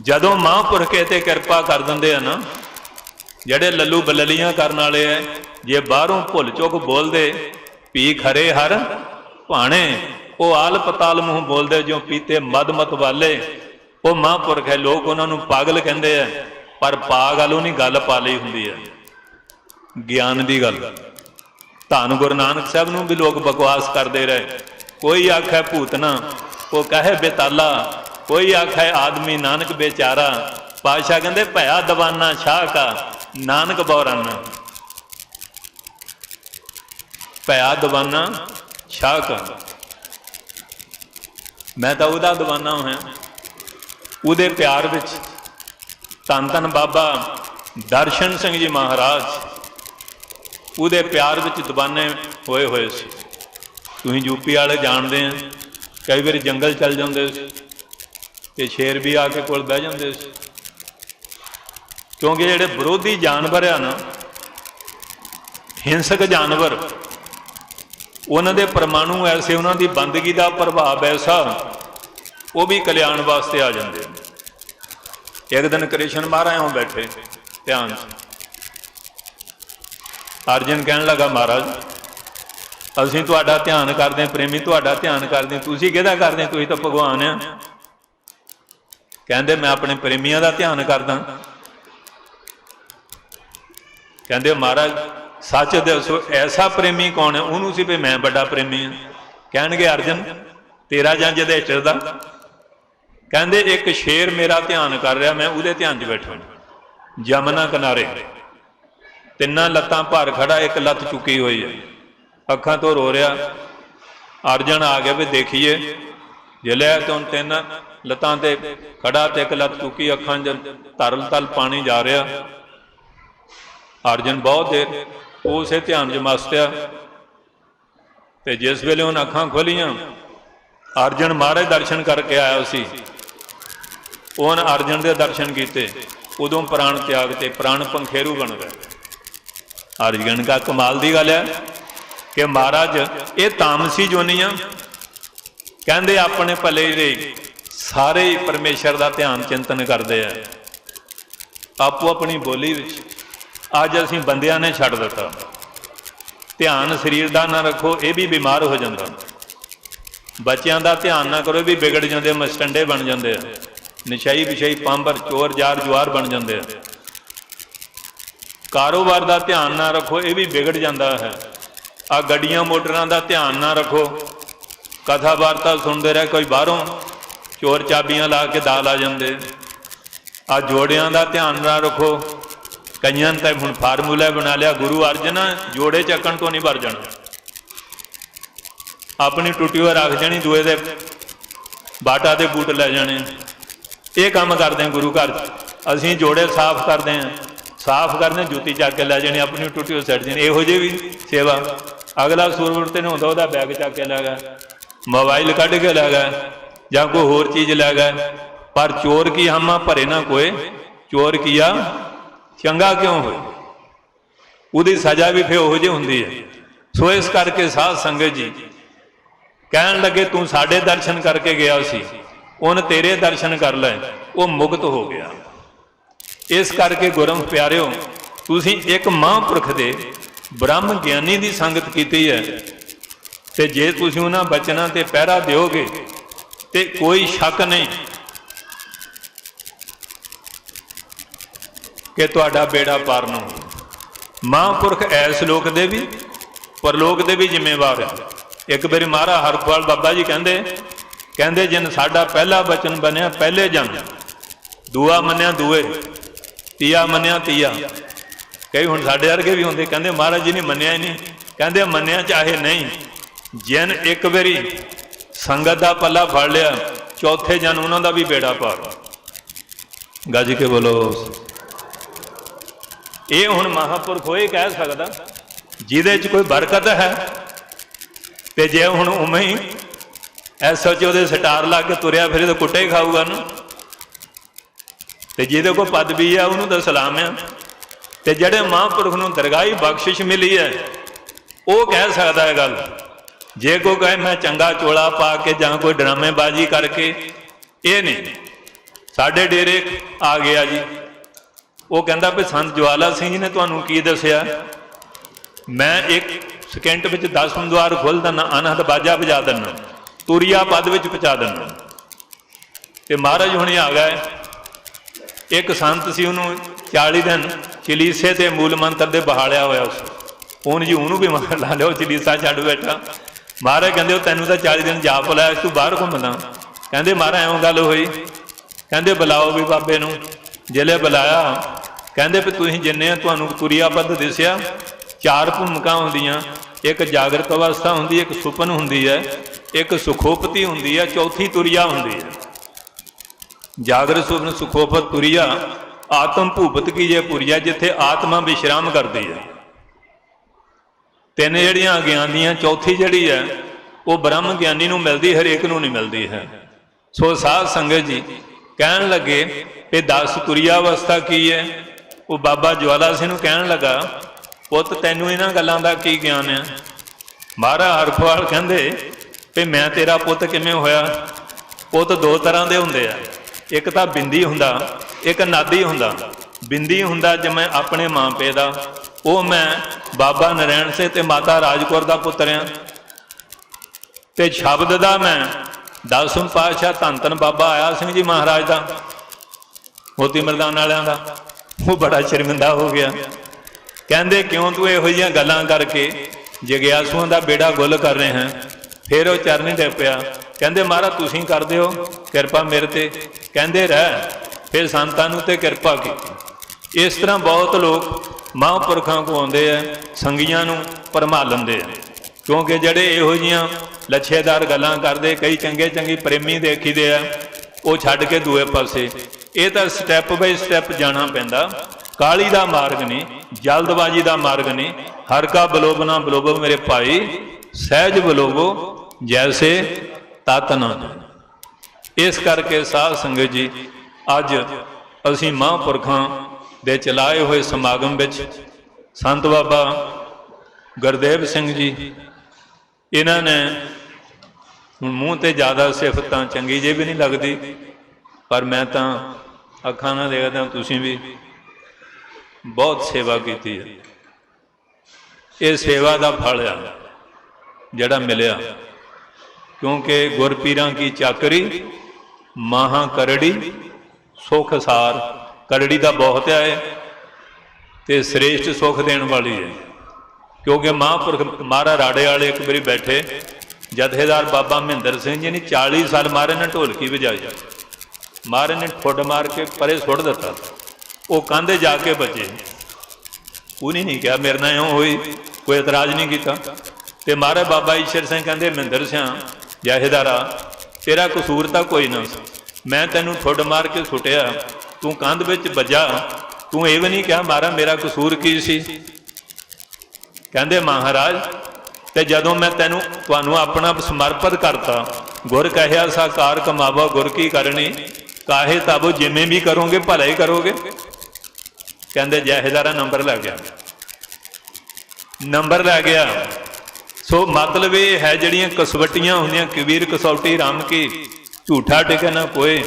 जदों महापुरख ते किरपा कर देंदे आ ना, जेडे लल्लू बललियां करन वाले है, जे बाहरों भुल चुक बोलते भी खरे हर भाणे, वो आल पताल मूँह बोलते जो पीते मद मत वाले, वो महापुरख है। लोग उन्होंने पागल कहते हैं, पर पा गल उन्हीं गल पा ली होंगी है, ज्ञान की गल। धन गुरु नानक साहब नूं भी लोग बकवास करते रहे। कोई आखे भूतना, वो कहे बेताला, कोई आखे आदमी नानक बेचारा। पातशाह कहते भया दवाना शाह का नानक बौराना, भया दवाना शाह का। मैं तो उहदा दवाना होया, उहदे प्यार विच धन धन बाबा दर्शन सिंह जी महाराज उहदे प्यार विच दीवाने होए होए सी। तुसीं यूपी वाले जानते हैं, कई बार जंगल चल जाते ते शेर भी आके कोल बह जाते, क्योंकि जिहड़े विरोधी जानवर आ ना, हिंसक जानवर, उन्हां दे परमाणु ऐसे, उन्हां दी बंदगी का प्रभाव ऐसा, वो भी कल्याण वास्ते आ जाते हैं। एक दिन कृष्ण महाराज हों बैठे ध्यान, अर्जन कहन लगा महाराज असीं तुहाडा ध्यान करदे, प्रेमी तुहाडा ध्यान करदे, तुसीं किहदा करदे, तुसीं तां भगवान आ। कहंदे मैं अपने प्रेमियां दा ध्यान करदा। कहंदे महाराज सच दसो ऐसा प्रेमी कौन है, उन्होंने सी भी मैं बड़ा प्रेमी हाँ। कहणगे अर्जन तेरा जां जधेचर दा। कहंदे एक शेर मेरा ध्यान कर रहा, मैं उहदे ध्यान च बैठा यमुना किनारे, तिन्ना लत्तां भार खड़ा, एक लत्त चुकी हुई है, अखां तो रो रहा। अर्जन आ गया भी देखिए, जिले तो तीन लत्तां ते खड़ा ते एक लत्त चुकी, अखां तरल तल पानी जा रहा। अर्जन बहुत देर उसे ध्यान च मस्त आ, ते जिस वेले उन्हें अखां खोलियां, अर्जन महाराज दर्शन करके आया सी, उन्हें अर्जन के दर्शन किए, उदों प्राण त्यागते, प्राण पंखेरू बन गए। अर्जन का कमाल की गल है कि महाराज ये तामसी जोनियां कहते अपने भले दे सारे परमेश्वर का ध्यान चिंतन करते हैं, आपो अपनी बोली विच। अज असीं बंदियां ने छड्ड दिता, ध्यान शरीर का ना रखो, ये भी बीमार हो जाता। बच्चों का ध्यान ना करो, भी बिगड़ जाते, मस्टंडे बन जाते हैं, नशाई विशाई पांबर चोर जार जुआर बन जाते हैं। कारोबार का ध्यान ना रखो, ये भी बिगड़ जाता है। आ गड्डियां मोटरां का ध्यान ना रखो, कथा वार्ता सुनते रहे, कोई बाहरों चोर चाबियां ला के दाल आ जाते। आ जोड़ियां का ध्यान ना रखो, कईयां ने हुण फार्मूला बना लिया, गुरु अर्जन जोड़े चकन तो नहीं भर जाना, अपनी टुटी हुई रख जानी, दूए दे बाटा के बूट लै जाने। ये काम करते हैं गुरु घर, असीं जोड़े साफ करते हैं, साफ करते जुत्ती चक के लै जानी, अपनी टुटी हुई सट जानी। इहो जी भी सेवा, अगला सूरवट ते नहीं होंदा, उहदा बैग चक के लै गया, मोबाइल कढ़ के लै गया, जां कोई होर चीज़ लै गया। पर चोर की हमा भरे ना कोई, चोर किया चंगा क्यों हो, उहदी सजा भी फिर उहो जी हुंदी है। सो इस करके साध संगत जी कहन लगे तू साडे दर्शन करके गया सी, उन तेरे दर्शन कर ले, वो मुक्त हो गया। इस करके गुरम प्यारिओ, तुसीं एक महापुरख दे ब्रह्म ज्ञानी की संगत की है, ते जे तुसीं उन्हां बचनां ते पहरा दिओगे ते कोई शक नहीं कि तुहाडा बेड़ा पार न हो। महापुरख ऐस लोक दे भी परलोक दे भी जिम्मेवार है। एक बारी महाराज हरखवाल बाबा जी कहते जिन साडा पहला बचन बनया पहले जन, दूआ मन्या दूए, तीया मन्या तीया। कई हुण साडे वर्गे भी होंदे कहते महाराज जी ने मन्या ही नहीं, कहते मन्या चाहे नहीं, जिन एक बारी संगत का पल्ला फड़ लिया, चौथे जन उन्हों का भी बेड़ा पार। गज के बोलो। ये हुण महापुरख होए कह सकदा जिहदे च कोई बरकत है, ते जे हुण उवें ही ऐसा उहदे सटार ला के तुरया फिरे तो कुट्टे ही खाऊगा ना, ते जिहदे कोई पदवी है उन्होंने तो सलाम है। ते जिहड़े महापुरख नूं दरगाही बख्शिश मिली है, वो कह सकदा है गल। जे कोई कहे मैं चंगा चोला पा के जां कोई ड्रामेबाजी करके, ये नहीं। साडे डेरे आ गया जी, वो कहता भी संत ज्वाला सिंह जी ने तुहानूं की दसिया, मैं एक सकेंट में 10 द्वार खोल देना, अनहद बाजा बजा देना, तुरिया पद विच पहुँचा देना। तो महाराज हुणे आ गए। एक संत सी, उन्होंने 40 दिन चलीसे ते मूल मंत्र दे बहालिया होया सी। हुण जी उन्होंने भी मगर ला लिया, चलीसा छड्ड बैठा। महाराज कहते तैनूं तो 40 दिन जाप लाया, तू बाहर घूमदा। कहते महाराज एवं गल हुई। कहते बुलाओ भी बाबे नूं। जिले बुलाया, कहते भी तुसीं जिन्ने तुहानूं तुरिया पद दिसिया, 4 भूमिका होंदियां। एक जागृत अवस्था होंदी, एक सुपन होंदी है, एक सुखोपति होंदी है, चौथी तुरिया होंदी है। जागृत सुपन सुखोपत तुरिया आत्म भूपत की जे पुरिया, जिथे आत्मा विश्राम करती है। 3 जड़ियां अज्ञान दियां, चौथी जड़ी है वो ब्रह्म ज्ञानी नूं मिलदी, हरेक नूं नहीं मिलती है। सो साध संगत जी कहन लगे कि 10 तुरिया अवस्था की है। वो बाबा ज्वाला सिंह नूं कहन लगा, पुत तैनूं इन्हां गल्लां दा की ज्ञान है? महाराज हरखवाल कहंदे भी मैं तेरा पुत किवें होया? पुत 2 तरह के हुंदे आ, एक तो बिंदी हुंदा, एक नादी हुंदा। बिंदी हुंदा जिवें अपने मां पे दा, वो मैं बाबा नरैण सिंह ते माता राजकौर दा पुत्र हां। ते शब्द दा मैं 10वें पातशाह धन धन बाबा आया सिंह जी महाराज दा, मोती मरदान वालियां दा। वो बड़ा शर्मिंदा हो गया। कहंदे क्यों तू इहो जिहियां गल्लां करके जगियासुआं दा बेड़ा गुल कर रहे हैं? फिर वो चरनी डे पिया। कहंदे महाराज तुसीं कर दिओ किरपा मेरे ते। कहंदे रह, फिर संतां नूं ते किरपा की। इस तरह बहुत लोग महापुरखों को आउंदे आ, संगियां नूं भरमा लैंदे आ, क्योंकि जिहड़े इहो जिहियां लच्छेदार गल्लां करदे, कई चंगे चंगी प्रेमी देखीदे आ, वो छड्ड के दूए पासे। ये तो स्टैप बाई स्टैप जाना पैंदा। काली दा मार्ग नहीं, जल्दबाजी दा मार्ग नहीं। हर का बलोब ना बलोबो मेरे भाई, सहज बलोबो जैसे तत ना। इस करके साध संगत जी अज असीं महापुरखां दे चलाए हुए समागम विच संत बाबा गुरदेव सिंह जी, इन्हां ने हुण मूँह ते ज़्यादा सिफतां चंगी जे भी नहीं लगती, पर मैं तो अखां नाल देखदा तुसीं भी बहुत सेवा की है। ये सेवा का फल आ जिहड़ा मिलिया, क्योंकि गुरपीरां की चाकरी महा करड़ी सुख सार। करड़ी का बहुत है तो श्रेष्ठ सुख देने वाली है, क्योंकि महापुरख महाराज राड़े वाले एक बारी बैठे, जथेदार बाबा महेंद्र सिंह जी ने 40 साल महाराज ने ढोलकी बजाई। महाराज ने ठुड मार के परे सुट दिता, वो कंधे जाके बचे। उन्हें नहीं कहा मेरे नाल इउं होई, कोई एतराज नहीं किया। तो महाराज बाबा ईश्वर सिंह कहते महेंद्र सिंह जथेदारा तेरा कसूर तो कोई ना, मैं तेनों ठुड मार के सुटिया, तू कंध विच बजा, तू ये भी नहीं कहा महाराज मेरा कसूर की सी। कहते महाराज ते जदों मैं तेनों तुहानूं अपना समर्पित करता, गुर कहिया साकार कमावा गुर की करनी, काहे तब जिमें भी करोगे भला ही करोगे। कहते जहेदारा नंबर लग गया, नंबर लै गया। सो मतलब ये है जड़ियाँ कसवटियाँ होंदियां, कबीर कसौटी राम की, झूठा टिके ना कोई,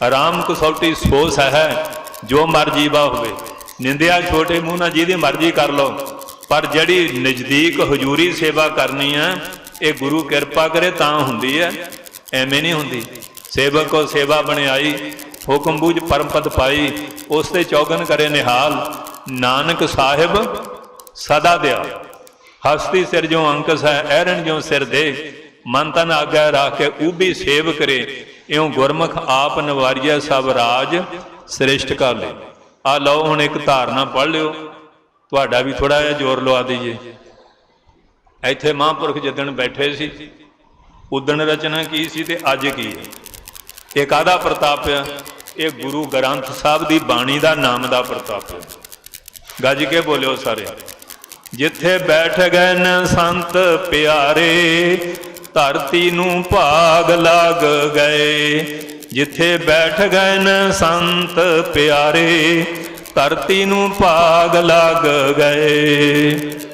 राम कसौटी सो सह जो मर्जी बा होवे, निंदिया छोटे मूँह ना जिहदी मर्जी कर लो, पर जड़ी नज़दीक हजूरी सेवा करनी है ये गुरु कृपा करे तां हुंदी है, एवें नहीं हुंदी। सेवक को सेवा बने आई, हुक्म बूझ परम पद पाई, उसते चौगन करे निहाल, नानक साहिब सदा दया। हस्ती सिर जो अंकस है ऐरन जो सिर दे, मन तन आग्या राख के ऊबी सेव करे, इउं गुरमुख आप नवारिया सब राज श्रेष्ठ कर ले। आ लो हुण एक धारना पढ़ लियो, तुहाडा भी थोड़ा जिहा जोर लवा दीजिए। इत्थे महापुरख जिदन बैठे सी, उदण रचना की सी ते अज की है। ये काहदा प्रताप है? ये गुरु ग्रंथ साहब की बाणी का नाम का प्रताप है। गज के बोलियो सारे। जिथे बैठ गए न संत प्यारे, धरती नूं भाग लग गए। जिथे बैठ गए न संत प्यारे, धरती नूं भाग लग गए।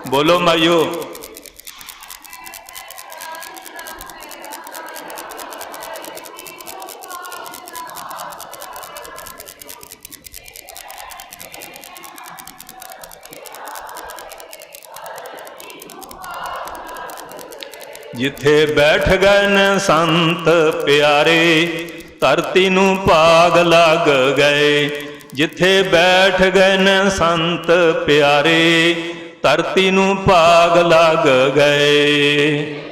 बोलो माइयो। जिथे बैठ गए न संत प्यारे, धरती नूं भाग लग गए। जिथे बैठ गए न संत प्यारे, धरती नूं भाग लग गए।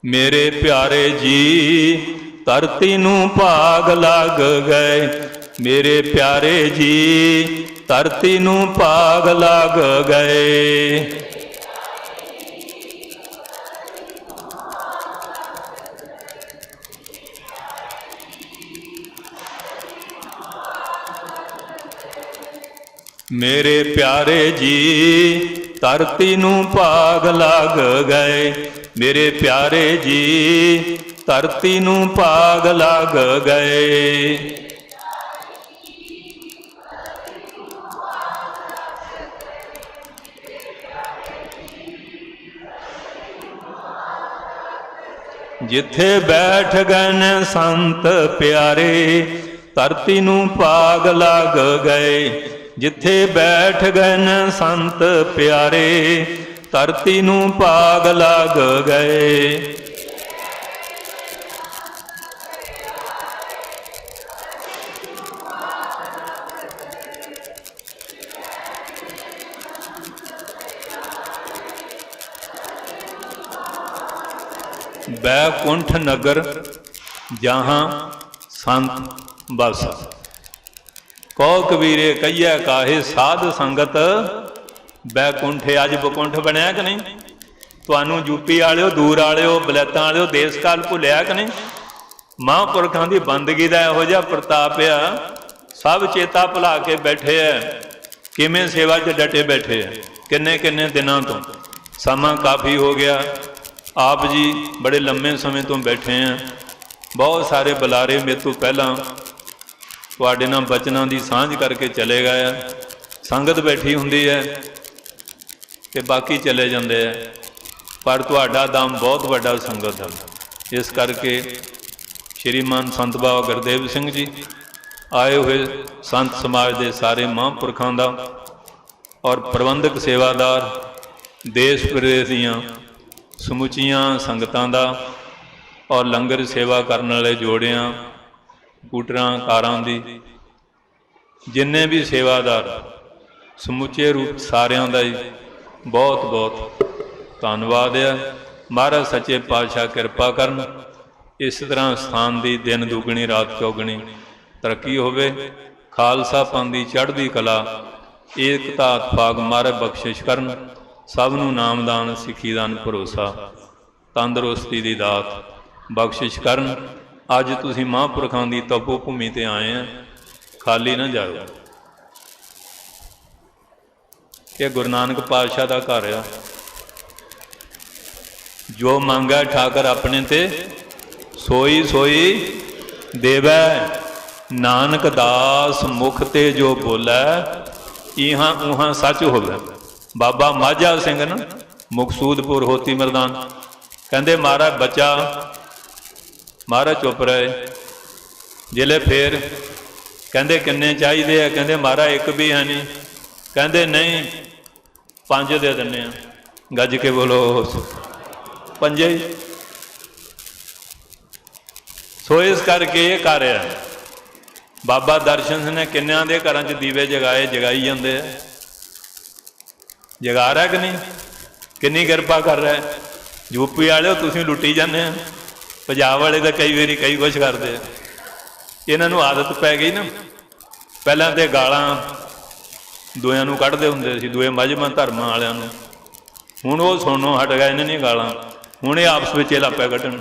मेरे प्यारे जी धरती नूं भाग लग गए। मेरे प्यारे जी धरती नूं भाग लग गए। मेरे प्यारे जी धरती नूं भाग लग गए। मेरे प्यारे जी धरती नूं भाग लग गए। जिथे बैठ गए न संत प्यारे, धरती नूं भाग लग गए। जिथे बैठ गए न संत प्यारे, धरती नूं भाग लग गए। बैकुंठ नगर जहाँ संत बस, कहो कबीरे कहिए काहे साध संगत बैकुंठे। अज बकुंठ बनया कि नहीं? तुहानू यूपी वाले दूर वाले बलैतां वाले देश काल भुलिया कि नहीं? महापुरखों की बंदगी का इहो जिहा प्रताप आ, सब चेता भुला के बैठे है। किवें सेवा च डटे बैठे है, किन्ने किन्ने दिनों तो। समा काफ़ी हो गया, आप जी बड़े लंबे समय तो बैठे हैं। बहुत सारे बुलारे मेरे तो पहला तुहाडे नाल बचनां दी सांझ करके चले गए। संगत बैठी हुंदी है ते बाकी चले जाते हैं, पर तुहाडा दम बहुत वड्डा संगत है। इस करके श्रीमान संत बाबा गुरदेव सिंह जी आए हुए संत समाज के सारे महापुरखों का और प्रबंधक सेवादार देश प्रदेश दियां समुचियां संगतां दा और लंगर सेवा करने वाले जोड़ियां कूटरां कारां दी जिन्ने भी सेवादार समुचे रूप सारियां दा ही बहुत बहुत धन्नवाद है। महाराज सच्चे पातशाह कृपा करन, इस तरह स्थान की दिन दुगनी रात चौगनी तरक्की होवे। खालसा पंथ दी चढ़दी कला एकता इतफाक महाराज बख्शिश करन। सब नूं नामदान सिੱਖੀ दान भरोसा तंदुरुस्ती दी दात बख्शिश करन। अज तुसीं महापुरखों की तपो भूमि ते आए हैं, खाली ना जाओ। ये गुरु नानक पातशाह का घर आ। जो मंगा ठाकर अपने ते सोई सोई देवै, नानक दास मुख ते जो बोलै इहां उहां सच होवे। बाबा माझा सिंह ना मुकसूदपुर होती मरदान कहते महाराज बच्चा महाराज चुप रहे। जिले फिर कहते किन्ने चाहिए है, कहते महाराज एक भी है नहीं, कहते नहीं 5 दे दिने। गज के बोलो 5 ही। सो इस करके ये कार्य है। बाबा दर्शन सिंह ने किन्नियां दे घरां च दीवे जगाए, जगाई जाते हैं। जगा रहा कि नहीं? किन्नी कृपा कर रहा है। यूपी वाले तुसीं लुटी जाने, पंजाब वाले तो कई बारी कई कुछ करते। इन्हों आदत पै गई ना, पहलां तो गालां दूया नूं कढ़दे हुंदे सी, दूए मजहबां धर्मां वालियां नूं। हुण वो सुणनों हट गए इन्हां दी गालां। हुण ये आपस विच लापे कढ़ण।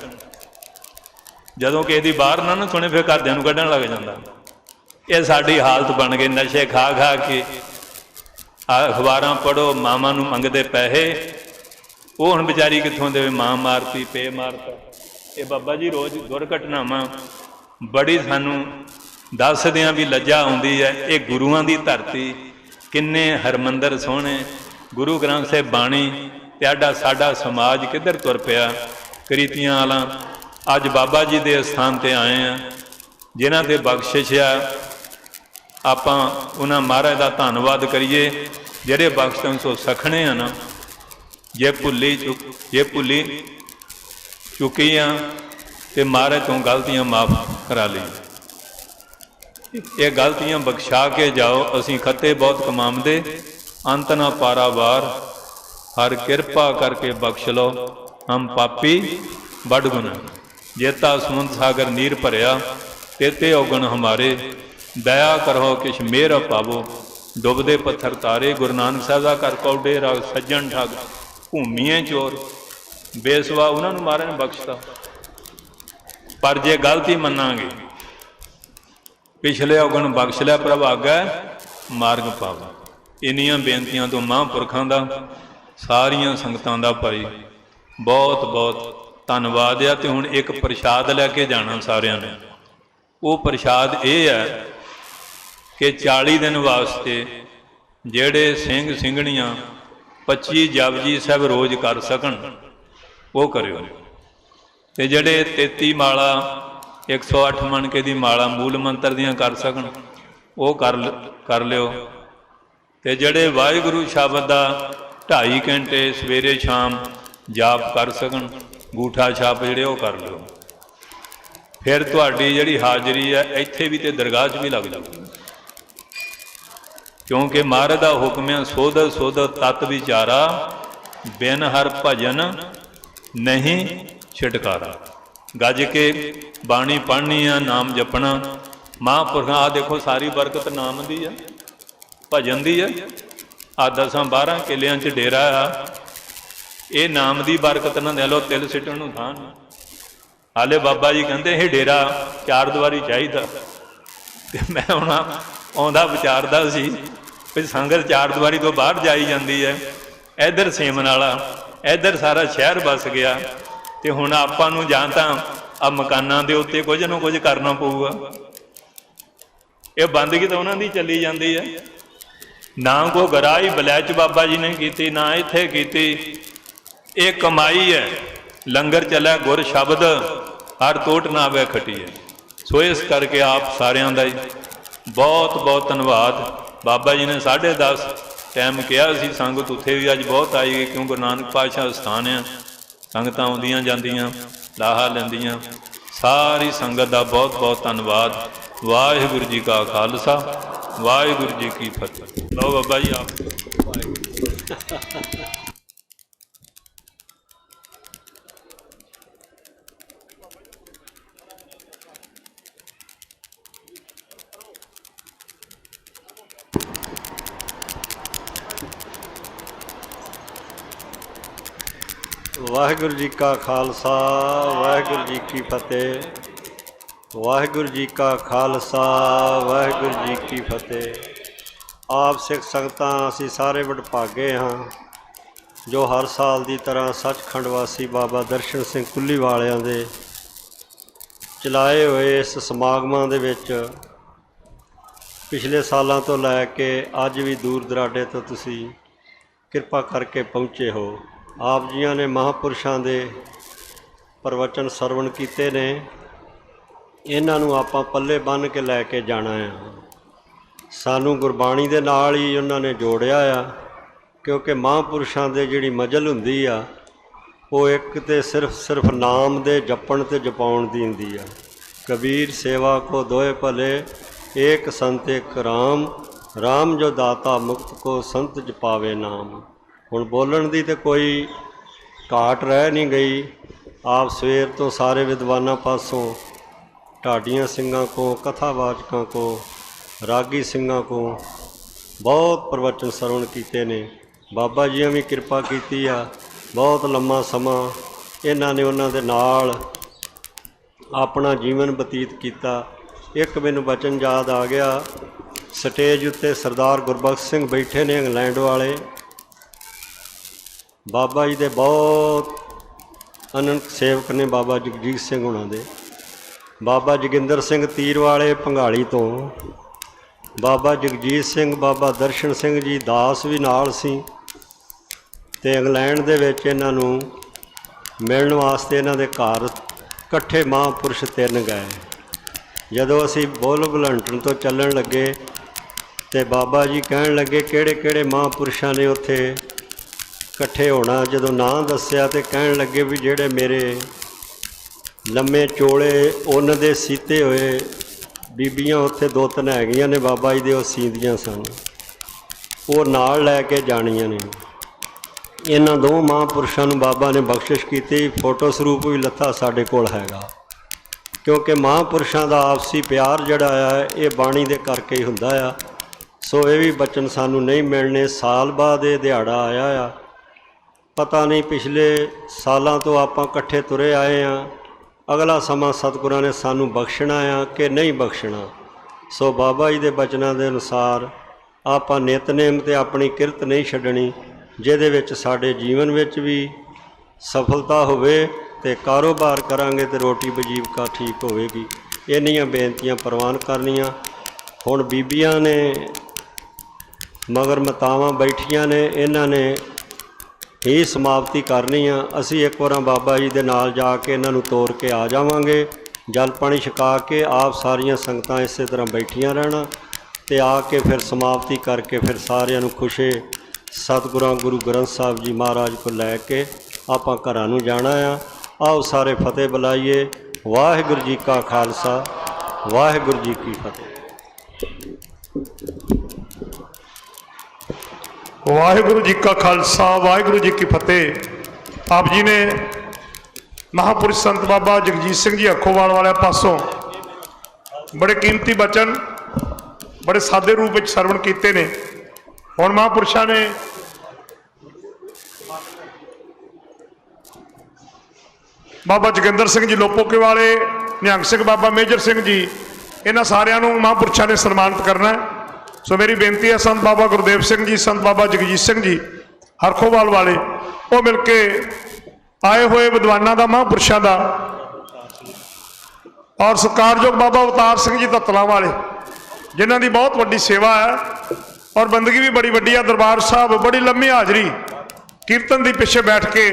जदों किसी दी बाहर ना सुने फिर घरदिआं नूं कढ़ण लग जांदा। ये साडी हालत बन गई। नशे खा खा के अखबारां पढ़ो, मावां नूं मंगदे पैसे, वो हुण बेचारी कित्थों देवे। मां मारती, पे मारता। ये बाबा जी रोज़ दुर्घटनावां बड़ी सानू दसदियां भी लज्जा आउंदी है। ये गुरुआं दी धरती, किन्ने हरमंदर सोहणे गुरु ग्रंथ साहिब बाणी ਤੇ ਸਾਡਾ ਸਮਾਜ ਕਿੱਧਰ ਤੁਰ ਪਿਆ ਕਰੀਤੀਆਂ ਵਾਲਾ। ਅੱਜ ਬਾਬਾ ਜੀ ਦੇ ਸਥਾਨ ਤੇ ਆਏ ਆ, ਜਿਨ੍ਹਾਂ ਤੇ ਬਖਸ਼ਿਸ਼ ਆ, ਆਪਾਂ ਉਹਨਾਂ ਮਹਾਰਾਜ ਦਾ ਧੰਨਵਾਦ ਕਰੀਏ ਜਿਹੜੇ ਬਖਸ਼ਣ ਸੋ ਸਖਣੇ ਆ ਨਾ। ਜੇ ਭੁੱਲੀ ਚੁੱਕੀ ਆ ਤੇ ਮਹਾਰਾਜ ਤੋਂ ਗਲਤੀਆਂ ਮਾਫ ਕਰਾ ਲਈ। ਇਹ ਗਲਤੀਆਂ ਬਖਸ਼ਾ ਕੇ ਜਾਓ। ਅਸੀਂ ਖੱਤੇ ਬਹੁਤ ਕਮਾਉਂਦੇ, ਅੰਤ ਨਾ ਪਾਰਾਵਾਰ, ਹਰ ਕਿਰਪਾ ਕਰਕੇ ਬਖਸ਼ ਲਓ, ਹਮ ਪਾਪੀ ਬੜ ਗੁਨਾਹ। ਜੇਤਾ ਸਮੁੰਦ ਸਾਗਰ ਨੀਰ ਭਰਿਆ, ਤੇਤੇ ਔਗਣ ਹਮਾਰੇ, ਦਇਆ ਕਰੋ ਕਿਛ ਮੇਰ ਪਾਵੋ, ਡੁੱਬਦੇ ਪੱਥਰ ਤਾਰੇ। ਗੁਰੂ ਨਾਨਕ ਸਾਹਿਬ ਦਾ ਘਰ ਕੌਡੇ ਰਾਗ ਸੱਜਣ ਠੱਗ, ਭੂਮੀਏ ਚੋਰ, ਬੇਸਵਾ ਉਹਨਾਂ ਨੂੰ ਮਹਾਰਾਜ ਨੇ ਬਖਸ਼ਤਾ। ਪਰ ਜੇ ਗਲਤੀ ਮੰਨਾਂਗੇ, ਪਿਛਲੇ ਔਗਣ ਬਖਸ਼ ਲਿਆ, ਪ੍ਰਭ ਆਗੈ ਮਾਰਗ ਪਾਵਾ। ਇੰਨੀਆਂ ਬੇਨਤੀਆਂ ਤੋਂ ਮਹਾਂਪੁਰਖਾਂ ਦਾ, ਸਾਰੀਆਂ ਸੰਗਤਾਂ ਦਾ ਭਾਈ ਬਹੁਤ ਬਹੁਤ ਧੰਨਵਾਦ ਆ। ਤੇ ਹੁਣ ਇੱਕ ਪ੍ਰਸ਼ਾਦ ਲੈ ਕੇ ਜਾਣਾ ਸਾਰਿਆਂ ਨੇ। ਉਹ ਪ੍ਰਸ਼ਾਦ ਇਹ ਹੈ ਕਿ 40 ਦਿਨ ਵਾਸਤੇ ਜਿਹੜੇ ਸਿੰਘ ਸਿੰਘਣੀਆਂ 25 ਜਪਜੀ ਸਾਹਿਬ ਰੋਜ਼ ਕਰ ਸਕਣ ਉਹ ਕਰਿਓ। ਤੇ ਜਿਹੜੇ 33 ਮਾਲਾ 108 ਮਣਕੇ ਦੀ ਮਾਲਾ ਮੂਲ ਮੰਤਰ ਦੀਆਂ ਕਰ ਸਕਣ ਉਹ ਕਰ ਲਿਓ। ਤੇ ਜਿਹੜੇ ਵਾਹਿਗੁਰੂ ਸ਼ਬਦ ਦਾ 2.5 ਘੰਟੇ ਸਵੇਰੇ ਸ਼ਾਮ ਜਾਪ ਕਰ ਸਕਣ, ਗੂਠਾ ਛਾਪ ਜਿਹੜੇ ਉਹ ਕਰ ਲਿਓ। ਫਿਰ ਤੁਹਾਡੀ ਜਿਹੜੀ ਹਾਜ਼ਰੀ ਹੈ ਇੱਥੇ ਵੀ ਤੇ ਦਰਗਾਹ 'ਚ ਵੀ ਲੱਗ ਜਾਊਗੀ। ਕਿਉਂਕਿ ਮਹਾਰਾਜ ਦਾ ਹੁਕਮ ਹੈ, ਸੋਧ ਸੋਧ ਤਤ ਵਿਚਾਰਾ, ਬਿਨ ਹਰ ਭਜਨ ਨਹੀਂ ਛਿਟਕਾਰਾ। ਗੱਜ ਕੇ ਬਾਣੀ ਪੜ੍ਹਨੀ ਆ, ਨਾਮ ਜਪਣਾ। ਮਹਾਂਪੁਰਖਾਂ ਆ ਦੇਖੋ ਸਾਰੀ ਬਰਕਤ ਨਾਮ ਦੀ ਆ, ਭਜਨ ਦੀ ਆ। ਆ 10-12 ਕਿੱਲਿਆਂ 'ਚ ਡੇਰਾ ਆ, ਇਹ ਨਾਮ ਦੀ ਬਰਕਤ ਨਾ। ਲੈ ਲਓ ਤਿਲ ਸਿੱਟਣ ਨੂੰ ਥਾਂ। ਹਾਲੇ ਬਾਬਾ ਜੀ ਕਹਿੰਦੇ ਇਹ ਡੇਰਾ 4 ਦੀਵਾਰੀ ਚਾਹੀਦਾ। ਤੇ ਮੈਂ ਹੁਣ ਆਉਂਦਾ ਵਿਚਾਰਦਾ ਸੀ ਵੀ ਸੰਗਤ 4 ਦੀਵਾਰੀ ਤੋਂ ਬਾਹਰ ਜਾਈ ਜਾਂਦੀ ਹੈ। ਇੱਧਰ ਸੇਮਨ ਵਾਲਾ, ਇੱਧਰ ਸਾਰਾ ਸ਼ਹਿਰ ਵਸ ਗਿਆ। ਤੇ ਹੁਣ ਆਪਾਂ ਨੂੰ ਜਾਂ ਤਾਂ ਆ ਮਕਾਨਾਂ ਦੇ ਉੱਤੇ ਕੁਝ ਨਾ ਕੁਝ ਕਰਨਾ ਪਊਗਾ। ਇਹ ਬੰਦਗੀ ਤਾਂ ਉਹਨਾਂ ਦੀ ਚੱਲੀ ਜਾਂਦੀ ਹੈ। ਨਾ ਕੋ ਗਰਾਈ ਬਲੈਚ ਬਾਬਾ ਜੀ ਨੇ ਕੀਤੀ, ਨਾ ਇੱਥੇ ਕੀਤੀ। ਇਹ ਕਮਾਈ ਹੈ। ਲੰਗਰ ਚੱਲਿਆ ਗੁਰ ਸ਼ਬਦ, ਹਰ ਟੋਟ ਨਾ ਆਵੇ ਖਟੀਏ। ਸੋ ਇਸ ਕਰਕੇ ਆਪ ਸਾਰਿਆਂ ਦਾ ਹੀ ਬਹੁਤ ਬਹੁਤ ਧੰਨਵਾਦ। ਬਾਬਾ ਜੀ ਨੇ 10:30 ਟਾਈਮ ਕਿਹਾ ਸੀ। ਸੰਗਤ ਉੱਥੇ ਵੀ ਅੱਜ ਬਹੁਤ ਆਈ ਗਈ, ਕਿਉਂ ਗੁਰੂ ਨਾਨਕ ਪਾਤਸ਼ਾਹ ਸਥਾਨ ਆ। ਸੰਗਤਾਂ ਆਉਂਦੀਆਂ ਜਾਂਦੀਆਂ, ਲਾਹਾ ਲੈਂਦੀਆਂ। ਸਾਰੀ ਸੰਗਤ ਦਾ ਬਹੁਤ ਬਹੁਤ ਧੰਨਵਾਦ। ਵਾਹਿਗੁਰੂ ਜੀ ਕਾ ਖਾਲਸਾ, ਵਾਹਿਗੁਰੂ ਜੀ ਕੀ ਫਤਿਹ। ਲਓ ਬਾਬਾ ਜੀ ਆਪ। ਵਾਹਿਗੁਰੂ ਜੀ ਕਾ ਖਾਲਸਾ, ਵਾਹਿਗੁਰੂ ਜੀ ਕੀ ਫਤਿਹ। ਵਾਹਿਗੁਰੂ ਜੀ ਕਾ ਖਾਲਸਾ, ਵਾਹਿਗੁਰੂ ਜੀ ਕੀ ਫਤਿਹ। ਆਪ ਸਿੱਖ ਸੰਗਤਾਂ ਅਸੀਂ ਸਾਰੇ ਵਡਭਾਗੇ ਹਾਂ ਜੋ ਹਰ ਸਾਲ ਦੀ ਤਰ੍ਹਾਂ ਸੱਚਖੰਡ ਵਾਸੀ ਬਾਬਾ ਦਰਸ਼ਨ ਸਿੰਘ ਕੁੱਲੀ ਵਾਲਿਆਂ ਦੇ ਚਲਾਏ ਹੋਏ ਇਸ ਸਮਾਗਮਾਂ ਦੇ ਵਿੱਚ ਪਿਛਲੇ ਸਾਲਾਂ ਤੋਂ ਲੈ ਕੇ ਅੱਜ ਵੀ ਦੂਰ ਦਰਾਡੇ ਤੋਂ ਤੁਸੀਂ ਕਿਰਪਾ ਕਰਕੇ ਪਹੁੰਚੇ ਹੋ। ਆਪ ਜੀਆਂ ਨੇ ਮਹਾਂਪੁਰਸ਼ਾਂ ਦੇ ਪ੍ਰਵਚਨ ਸਰਵਣ ਕੀਤੇ ਨੇ। ਇਹਨਾਂ ਨੂੰ ਆਪਾਂ ਪੱਲੇ ਬੰਨ੍ਹ ਕੇ ਲੈ ਕੇ ਜਾਣਾ ਆ। ਸਾਨੂੰ ਗੁਰਬਾਣੀ ਦੇ ਨਾਲ ਹੀ ਉਹਨਾਂ ਨੇ ਜੋੜਿਆ ਆ, ਕਿਉਂਕਿ ਮਹਾਂਪੁਰਸ਼ਾਂ ਦੇ ਜਿਹੜੀ ਮਜਲ ਹੁੰਦੀ ਆ ਉਹ ਇੱਕ ਤਾਂ ਸਿਰਫ ਨਾਮ ਦੇ ਜਪਣ ਅਤੇ ਜਪਾਉਣ ਦੀ ਹੁੰਦੀ ਆ। ਕਬੀਰ ਸੇਵਾ ਕੋ ਦੋਏ ਭਲੇ, ਏਕ ਸੰਤ ਏਕ ਰਾਮ, ਰਾਮ ਜੋ ਦਾਤਾ ਮੁਕਤ ਕੋ ਸੰਤ ਜਪਾਵੇ ਨਾਮ। ਹੁਣ ਬੋਲਣ ਦੀ ਤਾਂ ਕੋਈ ਘਾਟ ਰਹਿ ਨਹੀਂ ਗਈ। ਆਪ ਸਵੇਰ ਤੋਂ ਸਾਰੇ ਵਿਦਵਾਨਾਂ ਪਾਸੋਂ, ਢਾਡੀਆਂ ਸਿੰਘਾਂ ਕੋ, ਕਥਾਵਾਚਕਾਂ ਕੋ, ਰਾਗੀ ਸਿੰਘਾਂ ਕੋ ਬਹੁਤ ਪ੍ਰਵਚਨ ਸਰਵਣ ਕੀਤੇ ਨੇ। ਬਾਬਾ ਜੀਆਂ ਵੀ ਕਿਰਪਾ ਕੀਤੀ ਆ। ਬਹੁਤ ਲੰਮਾ ਸਮਾਂ ਇਹਨਾਂ ਨੇ ਉਹਨਾਂ ਦੇ ਨਾਲ ਆਪਣਾ ਜੀਵਨ ਬਤੀਤ ਕੀਤਾ। ਇੱਕ ਮੈਨੂੰ ਬਚਨ ਯਾਦ ਆ ਗਿਆ, ਸਟੇਜ ਉੱਤੇ ਸਰਦਾਰ ਗੁਰਬਖਸ਼ ਸਿੰਘ ਬੈਠੇ ਨੇ ਇੰਗਲੈਂਡ ਵਾਲੇ। ਬਾਬਾ ਜੀ ਦੇ ਬਹੁਤ ਅਨੰਤ ਸੇਵਕ ਨੇ ਬਾਬਾ ਜਗਜੀਤ ਸਿੰਘ ਹੁਣਾਂ ਦੇ, ਬਾਬਾ ਜੋਗਿੰਦਰ ਸਿੰਘ ਤੀਰ ਵਾਲੇ ਭੰਗਾਲੀ ਤੋਂ, ਬਾਬਾ ਜਗਜੀਤ ਸਿੰਘ, ਬਾਬਾ ਦਰਸ਼ਨ ਸਿੰਘ ਜੀ ਦਾਸ ਵੀ ਨਾਲ ਸੀ, ਤੇ ਇੰਗਲੈਂਡ ਦੇ ਵਿੱਚ ਇਹਨਾਂ ਨੂੰ ਮਿਲਣ ਵਾਸਤੇ ਇਹਨਾਂ ਦੇ ਘਰ ਇਕੱਠੇ ਮਹਾਂਪੁਰਸ਼ 3 ਗਏ। ਜਦੋਂ ਅਸੀਂ ਵੁਲਵਰਹੈਂਪਟਨ ਤੋਂ ਚੱਲਣ ਲੱਗੇ ਤੇ ਬਾਬਾ ਜੀ ਕਹਿਣ ਲੱਗੇ ਕਿਹੜੇ ਕਿਹੜੇ ਮਹਾਂਪੁਰਸ਼ਾਂ ਨੇ ਉੱਥੇ ਇਕੱਠੇ ਹੋਣਾ। ਜਦੋਂ ਨਾਂ ਦੱਸਿਆ ਤੇ ਕਹਿਣ ਲੱਗੇ ਵੀ ਜਿਹੜੇ ਮੇਰੇ ਲੰਮੇ ਚੋਲੇ ਉੱਨ ਦੇ ਸੀਤੇ ਹੋਏ ਬੀਬੀਆਂ ਉੱਥੇ 2-3 ਹੈਗੀਆਂ ਨੇ ਬਾਬਾ ਜੀ ਦੇ, ਉਹ ਸੀਂਦੀਆਂ ਸਨ, ਉਹ ਨਾਲ ਲੈ ਕੇ ਜਾਣੀਆਂ ਨੇ। ਇਹਨਾਂ 2 ਮਹਾਂਪੁਰਸ਼ਾਂ ਨੂੰ ਬਾਬਾ ਨੇ ਬਖਸ਼ਿਸ਼ ਕੀਤੀ। ਫੋਟੋ ਸਰੂਪ ਵੀ ਲੱਥਾ ਸਾਡੇ ਕੋਲ ਹੈਗਾ, ਕਿਉਂਕਿ ਮਹਾਂਪੁਰਸ਼ਾਂ ਦਾ ਆਪਸੀ ਪਿਆਰ ਜਿਹੜਾ ਆ ਇਹ ਬਾਣੀ ਦੇ ਕਰਕੇ ਹੀ ਹੁੰਦਾ ਆ। ਸੋ ਇਹ ਵੀ ਬਚਨ ਸਾਨੂੰ ਨਹੀਂ ਮਿਲਣੇ। ਸਾਲ ਬਾਅਦ ਇਹ ਦਿਹਾੜਾ ਆਇਆ ਆ। ਪਤਾ ਨਹੀਂ ਪਿਛਲੇ ਸਾਲਾਂ ਤੋਂ ਆਪਾਂ ਇਕੱਠੇ ਤੁਰੇ ਆਏ ਹਾਂ, ਅਗਲਾ ਸਮਾਂ ਸਤਿਗੁਰਾਂ ਨੇ ਸਾਨੂੰ ਬਖਸ਼ਣਾ ਆ ਕਿ ਨਹੀਂ ਬਖਸ਼ਣਾ। ਸੋ ਬਾਬਾ ਜੀ ਦੇ ਬਚਨਾਂ ਦੇ ਅਨੁਸਾਰ ਆਪਾਂ ਨਿਤਨੇਮ ਤੇ ਆਪਣੀ ਕਿਰਤ ਨਹੀਂ ਛੱਡਣੀ, ਜਿਹਦੇ ਵਿੱਚ ਸਾਡੇ ਜੀਵਨ ਵਿੱਚ ਵੀ ਸਫਲਤਾ ਹੋਵੇ ਤੇ ਕਾਰੋਬਾਰ ਕਰਾਂਗੇ ਤੇ ਰੋਟੀ ਵਜੀਵਕਾ ਠੀਕ ਹੋਵੇਗੀ। ਇੰਨੀਆਂ ਬੇਨਤੀਆਂ ਪ੍ਰਵਾਨ ਕਰਨੀਆਂ। ਹੁਣ ਬੀਬੀਆਂ ਨੇ ਮਗਰ ਮਾਤਾਵਾਂ ਬੈਠੀਆਂ ਨੇ, ਇਹਨਾਂ ਨੇ ਹੀ ਸਮਾਪਤੀ ਕਰਨੀ ਆ। ਅਸੀਂ ਇੱਕ ਵਾਰ ਬਾਬਾ ਜੀ ਦੇ ਨਾਲ ਜਾ ਕੇ ਇਹਨਾਂ ਨੂੰ ਤੋਰ ਕੇ ਆ ਜਾਵਾਂਗੇ, ਜਲ ਪਾਣੀ ਛਕਾ ਕੇ। ਆਪ ਸਾਰੀਆਂ ਸੰਗਤਾਂ ਇਸੇ ਤਰ੍ਹਾਂ ਬੈਠੀਆਂ ਰਹਿਣਾ ਤੇ ਆ ਕੇ ਫਿਰ ਸਮਾਪਤੀ ਕਰਕੇ ਫਿਰ ਸਾਰਿਆਂ ਨੂੰ ਖੁਸ਼ੇ ਸਤਿਗੁਰਾਂ ਗੁਰੂ ਗ੍ਰੰਥ ਸਾਹਿਬ ਜੀ ਮਹਾਰਾਜ ਕੋਲ ਲੈ ਕੇ ਆਪਾਂ ਘਰਾਂ ਨੂੰ ਜਾਣਾ ਆ। ਆਓ ਸਾਰੇ ਫਤਿਹ ਬੁਲਾਈਏ। ਵਾਹਿਗੁਰੂ ਜੀ ਕਾ ਖਾਲਸਾ, ਵਾਹਿਗੁਰੂ ਜੀ ਕੀ ਫਤਿਹ। ਵਾਹਿਗੁਰੂ ਜੀ ਕਾ ਖਾਲਸਾ, ਵਾਹਿਗੁਰੂ ਜੀ ਕੀ ਫਤਿਹ। ਆਪ ਜੀ ਨੇ ਮਹਾਂਪੁਰਸ਼ ਸੰਤ ਬਾਬਾ ਜਗਜੀਤ ਸਿੰਘ ਜੀ ਅਖੋਵਾਲ ਵਾਲਿਆਂ ਪਾਸੋਂ ਬੜੇ ਕੀਮਤੀ ਬਚਨ ਬੜੇ ਸਾਦੇ ਰੂਪ ਵਿੱਚ ਸਰਵਣ ਕੀਤੇ ਨੇ। ਹੁਣ ਮਹਾਂਪੁਰਸ਼ਾਂ ਨੇ ਬਾਬਾ ਜੋਗਿੰਦਰ ਸਿੰਘ ਜੀ ਲੋਪੋਕੇ ਵਾਲੇ, ਨਿਹੰਗ ਸਿੰਘ ਬਾਬਾ ਮੇਜਰ ਸਿੰਘ ਜੀ, ਇਹਨਾਂ ਸਾਰਿਆਂ ਨੂੰ ਮਹਾਂਪੁਰਸ਼ਾਂ ਨੇ ਸਨਮਾਨਿਤ ਕਰਨਾ ਹੈ। ਸੋ ਮੇਰੀ ਬੇਨਤੀ ਹੈ ਸੰਤ ਬਾਬਾ ਗੁਰਦੇਵ ਸਿੰਘ ਜੀ, ਸੰਤ ਬਾਬਾ ਜਗਜੀਤ ਸਿੰਘ ਜੀ ਹਰਖੋਵਾਲ ਵਾਲੇ, ਉਹ ਮਿਲ ਕੇ ਆਏ ਹੋਏ ਵਿਦਵਾਨਾਂ ਦਾ, ਮਹਾਂਪੁਰਸ਼ਾਂ ਦਾ, ਔਰ ਸਤਿਕਾਰਯੋਗ ਬਾਬਾ ਅਵਤਾਰ ਸਿੰਘ ਜੀ ਧੱਤਲਾਂ ਵਾਲੇ, ਜਿਨ੍ਹਾਂ ਦੀ ਬਹੁਤ ਵੱਡੀ ਸੇਵਾ ਹੈ ਔਰ ਬੰਦਗੀ ਵੀ ਬੜੀ ਵੱਡੀ ਆ। ਦਰਬਾਰ ਸਾਹਿਬ ਬੜੀ ਲੰਮੀ ਹਾਜ਼ਰੀ ਕੀਰਤਨ ਦੀ ਪਿੱਛੇ ਬੈਠ ਕੇ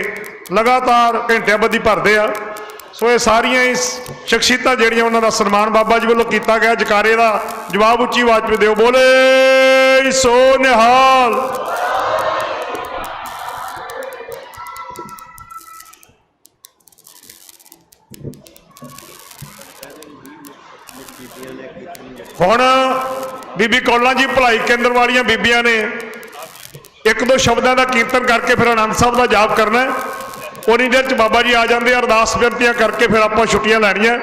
ਲਗਾਤਾਰ ਘੰਟਿਆਂ ਬੱਧੀ ਭਰਦੇ ਆ। ਸੋ ਇਹ ਸਾਰੀਆਂ ਹੀ ਸ਼ਖਸੀਅਤਾਂ ਜਿਹੜੀਆਂ ਉਹਨਾਂ ਦਾ ਸਨਮਾਨ ਬਾਬਾ ਜੀ ਵੱਲੋਂ ਕੀਤਾ ਗਿਆ। ਜਕਾਰੇ ਦਾ ਜਵਾਬ ਉੱਚੀ ਆਵਾਜ਼ ਵਿੱਚ ਦਿਓ, ਬੋਲੇ ਸੋ ਨਿਹਾਲ। ਹੁਣ ਬੀਬੀ ਕੌਲਾਂ ਜੀ ਭਲਾਈ ਕੇਂਦਰ ਵਾਲੀਆਂ ਬੀਬੀਆਂ ਨੇ 1-2 ਸ਼ਬਦਾਂ ਦਾ ਕੀਰਤਨ ਕਰਕੇ ਫਿਰ ਆਨੰਦ ਸਾਹਿਬ ਦਾ ਜਾਪ ਕਰਨਾ। ਉਨੀ ਦੇਰ 'ਚ ਬਾਬਾ ਜੀ ਆ ਜਾਂਦੇ, ਅਰਦਾਸ ਬੇਨਤੀਆਂ ਕਰਕੇ ਫਿਰ ਆਪਾਂ ਛੁੱਟੀਆਂ ਲੈਣੀਆਂ।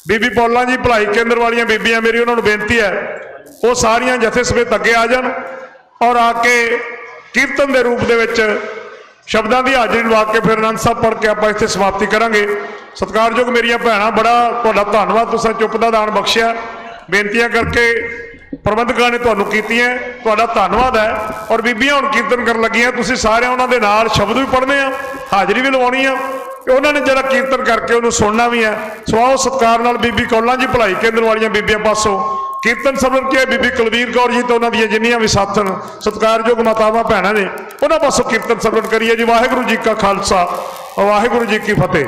ਬੀਬੀ ਕੌਲਾਂ ਜੀ ਭਲਾਈ ਕੇਂਦਰ ਵਾਲੀਆਂ ਬੀਬੀਆਂ, ਮੇਰੀ ਉਹਨਾਂ ਨੂੰ ਬੇਨਤੀ ਹੈ ਉਹ ਸਾਰੀਆਂ ਜਥੇ ਸਮੇਤ ਅੱਗੇ ਆ ਜਾਣ ਔਰ ਆ ਕੇ ਕੀਰਤਨ ਦੇ ਰੂਪ ਦੇ ਵਿੱਚ ਸ਼ਬਦਾਂ ਦੀ ਹਾਜ਼ਰੀ ਲਵਾ ਕੇ ਫਿਰ ਆਨੰਦ ਸਾਹਿਬ ਪੜ੍ਹ ਕੇ ਆਪਾਂ ਇੱਥੇ ਸਮਾਪਤੀ ਕਰਾਂਗੇ। ਸਤਿਕਾਰਯੋਗ ਮੇਰੀਆਂ ਭੈਣਾਂ, ਬੜਾ ਤੁਹਾਡਾ ਧੰਨਵਾਦ, ਤੁਸੀਂ ਚੁੱਪ ਦਾ ਦਾਨ ਬਖਸ਼ਿਆ। ਬੇਨਤੀਆਂ ਕਰਕੇ ਪ੍ਰਬੰਧਕਾਂ ਨੇ ਤੁਹਾਨੂੰ ਕੀਤੀਆਂ, ਤੁਹਾਡਾ ਧੰਨਵਾਦ ਹੈ। ਔਰ ਬੀਬੀਆਂ ਹੁਣ ਕੀਰਤਨ ਕਰਨ ਲੱਗੀਆਂ, ਤੁਸੀਂ ਸਾਰਿਆਂ ਉਹਨਾਂ ਦੇ ਨਾਲ ਸ਼ਬਦ ਵੀ ਪੜ੍ਹਨੇ ਆ, ਹਾਜ਼ਰੀ ਵੀ ਲਵਾਉਣੀ ਆ, ਤੇ ਉਹਨਾਂ ਨੇ ਜਿਹੜਾ ਕੀਰਤਨ ਕਰਕੇ ਉਹਨੂੰ ਸੁਣਨਾ ਵੀ ਹੈ। ਸੋ ਆਓ ਸਤਿਕਾਰ ਨਾਲ ਬੀਬੀ ਕੌਲਾਂ ਜੀ ਭਲਾਈ ਕੇਂਦਰ ਵਾਲੀਆਂ ਬੀਬੀਆਂ ਪਾਸੋਂ ਕੀਰਤਨ ਸਰਵਣ ਕੀ ਹੈ। ਬੀਬੀ ਕੁਲਵੀਰ ਕੌਰ ਜੀ ਤੇ ਉਹਨਾਂ ਦੀਆਂ ਜਿੰਨੀਆਂ ਵੀ ਸਾਥਣ ਸਤਿਕਾਰਯੋਗ ਮਾਤਾਵਾਂ ਭੈਣਾਂ ਨੇ, ਉਹਨਾਂ ਪਾਸੋਂ ਕੀਰਤਨ ਸਰਵਣ ਕਰੀਏ ਜੀ। ਵਾਹਿਗੁਰੂ ਜੀ ਕਾ ਖਾਲਸਾ, ਵਾਹਿਗੁਰੂ ਜੀ ਕੀ ਫਤਿਹ।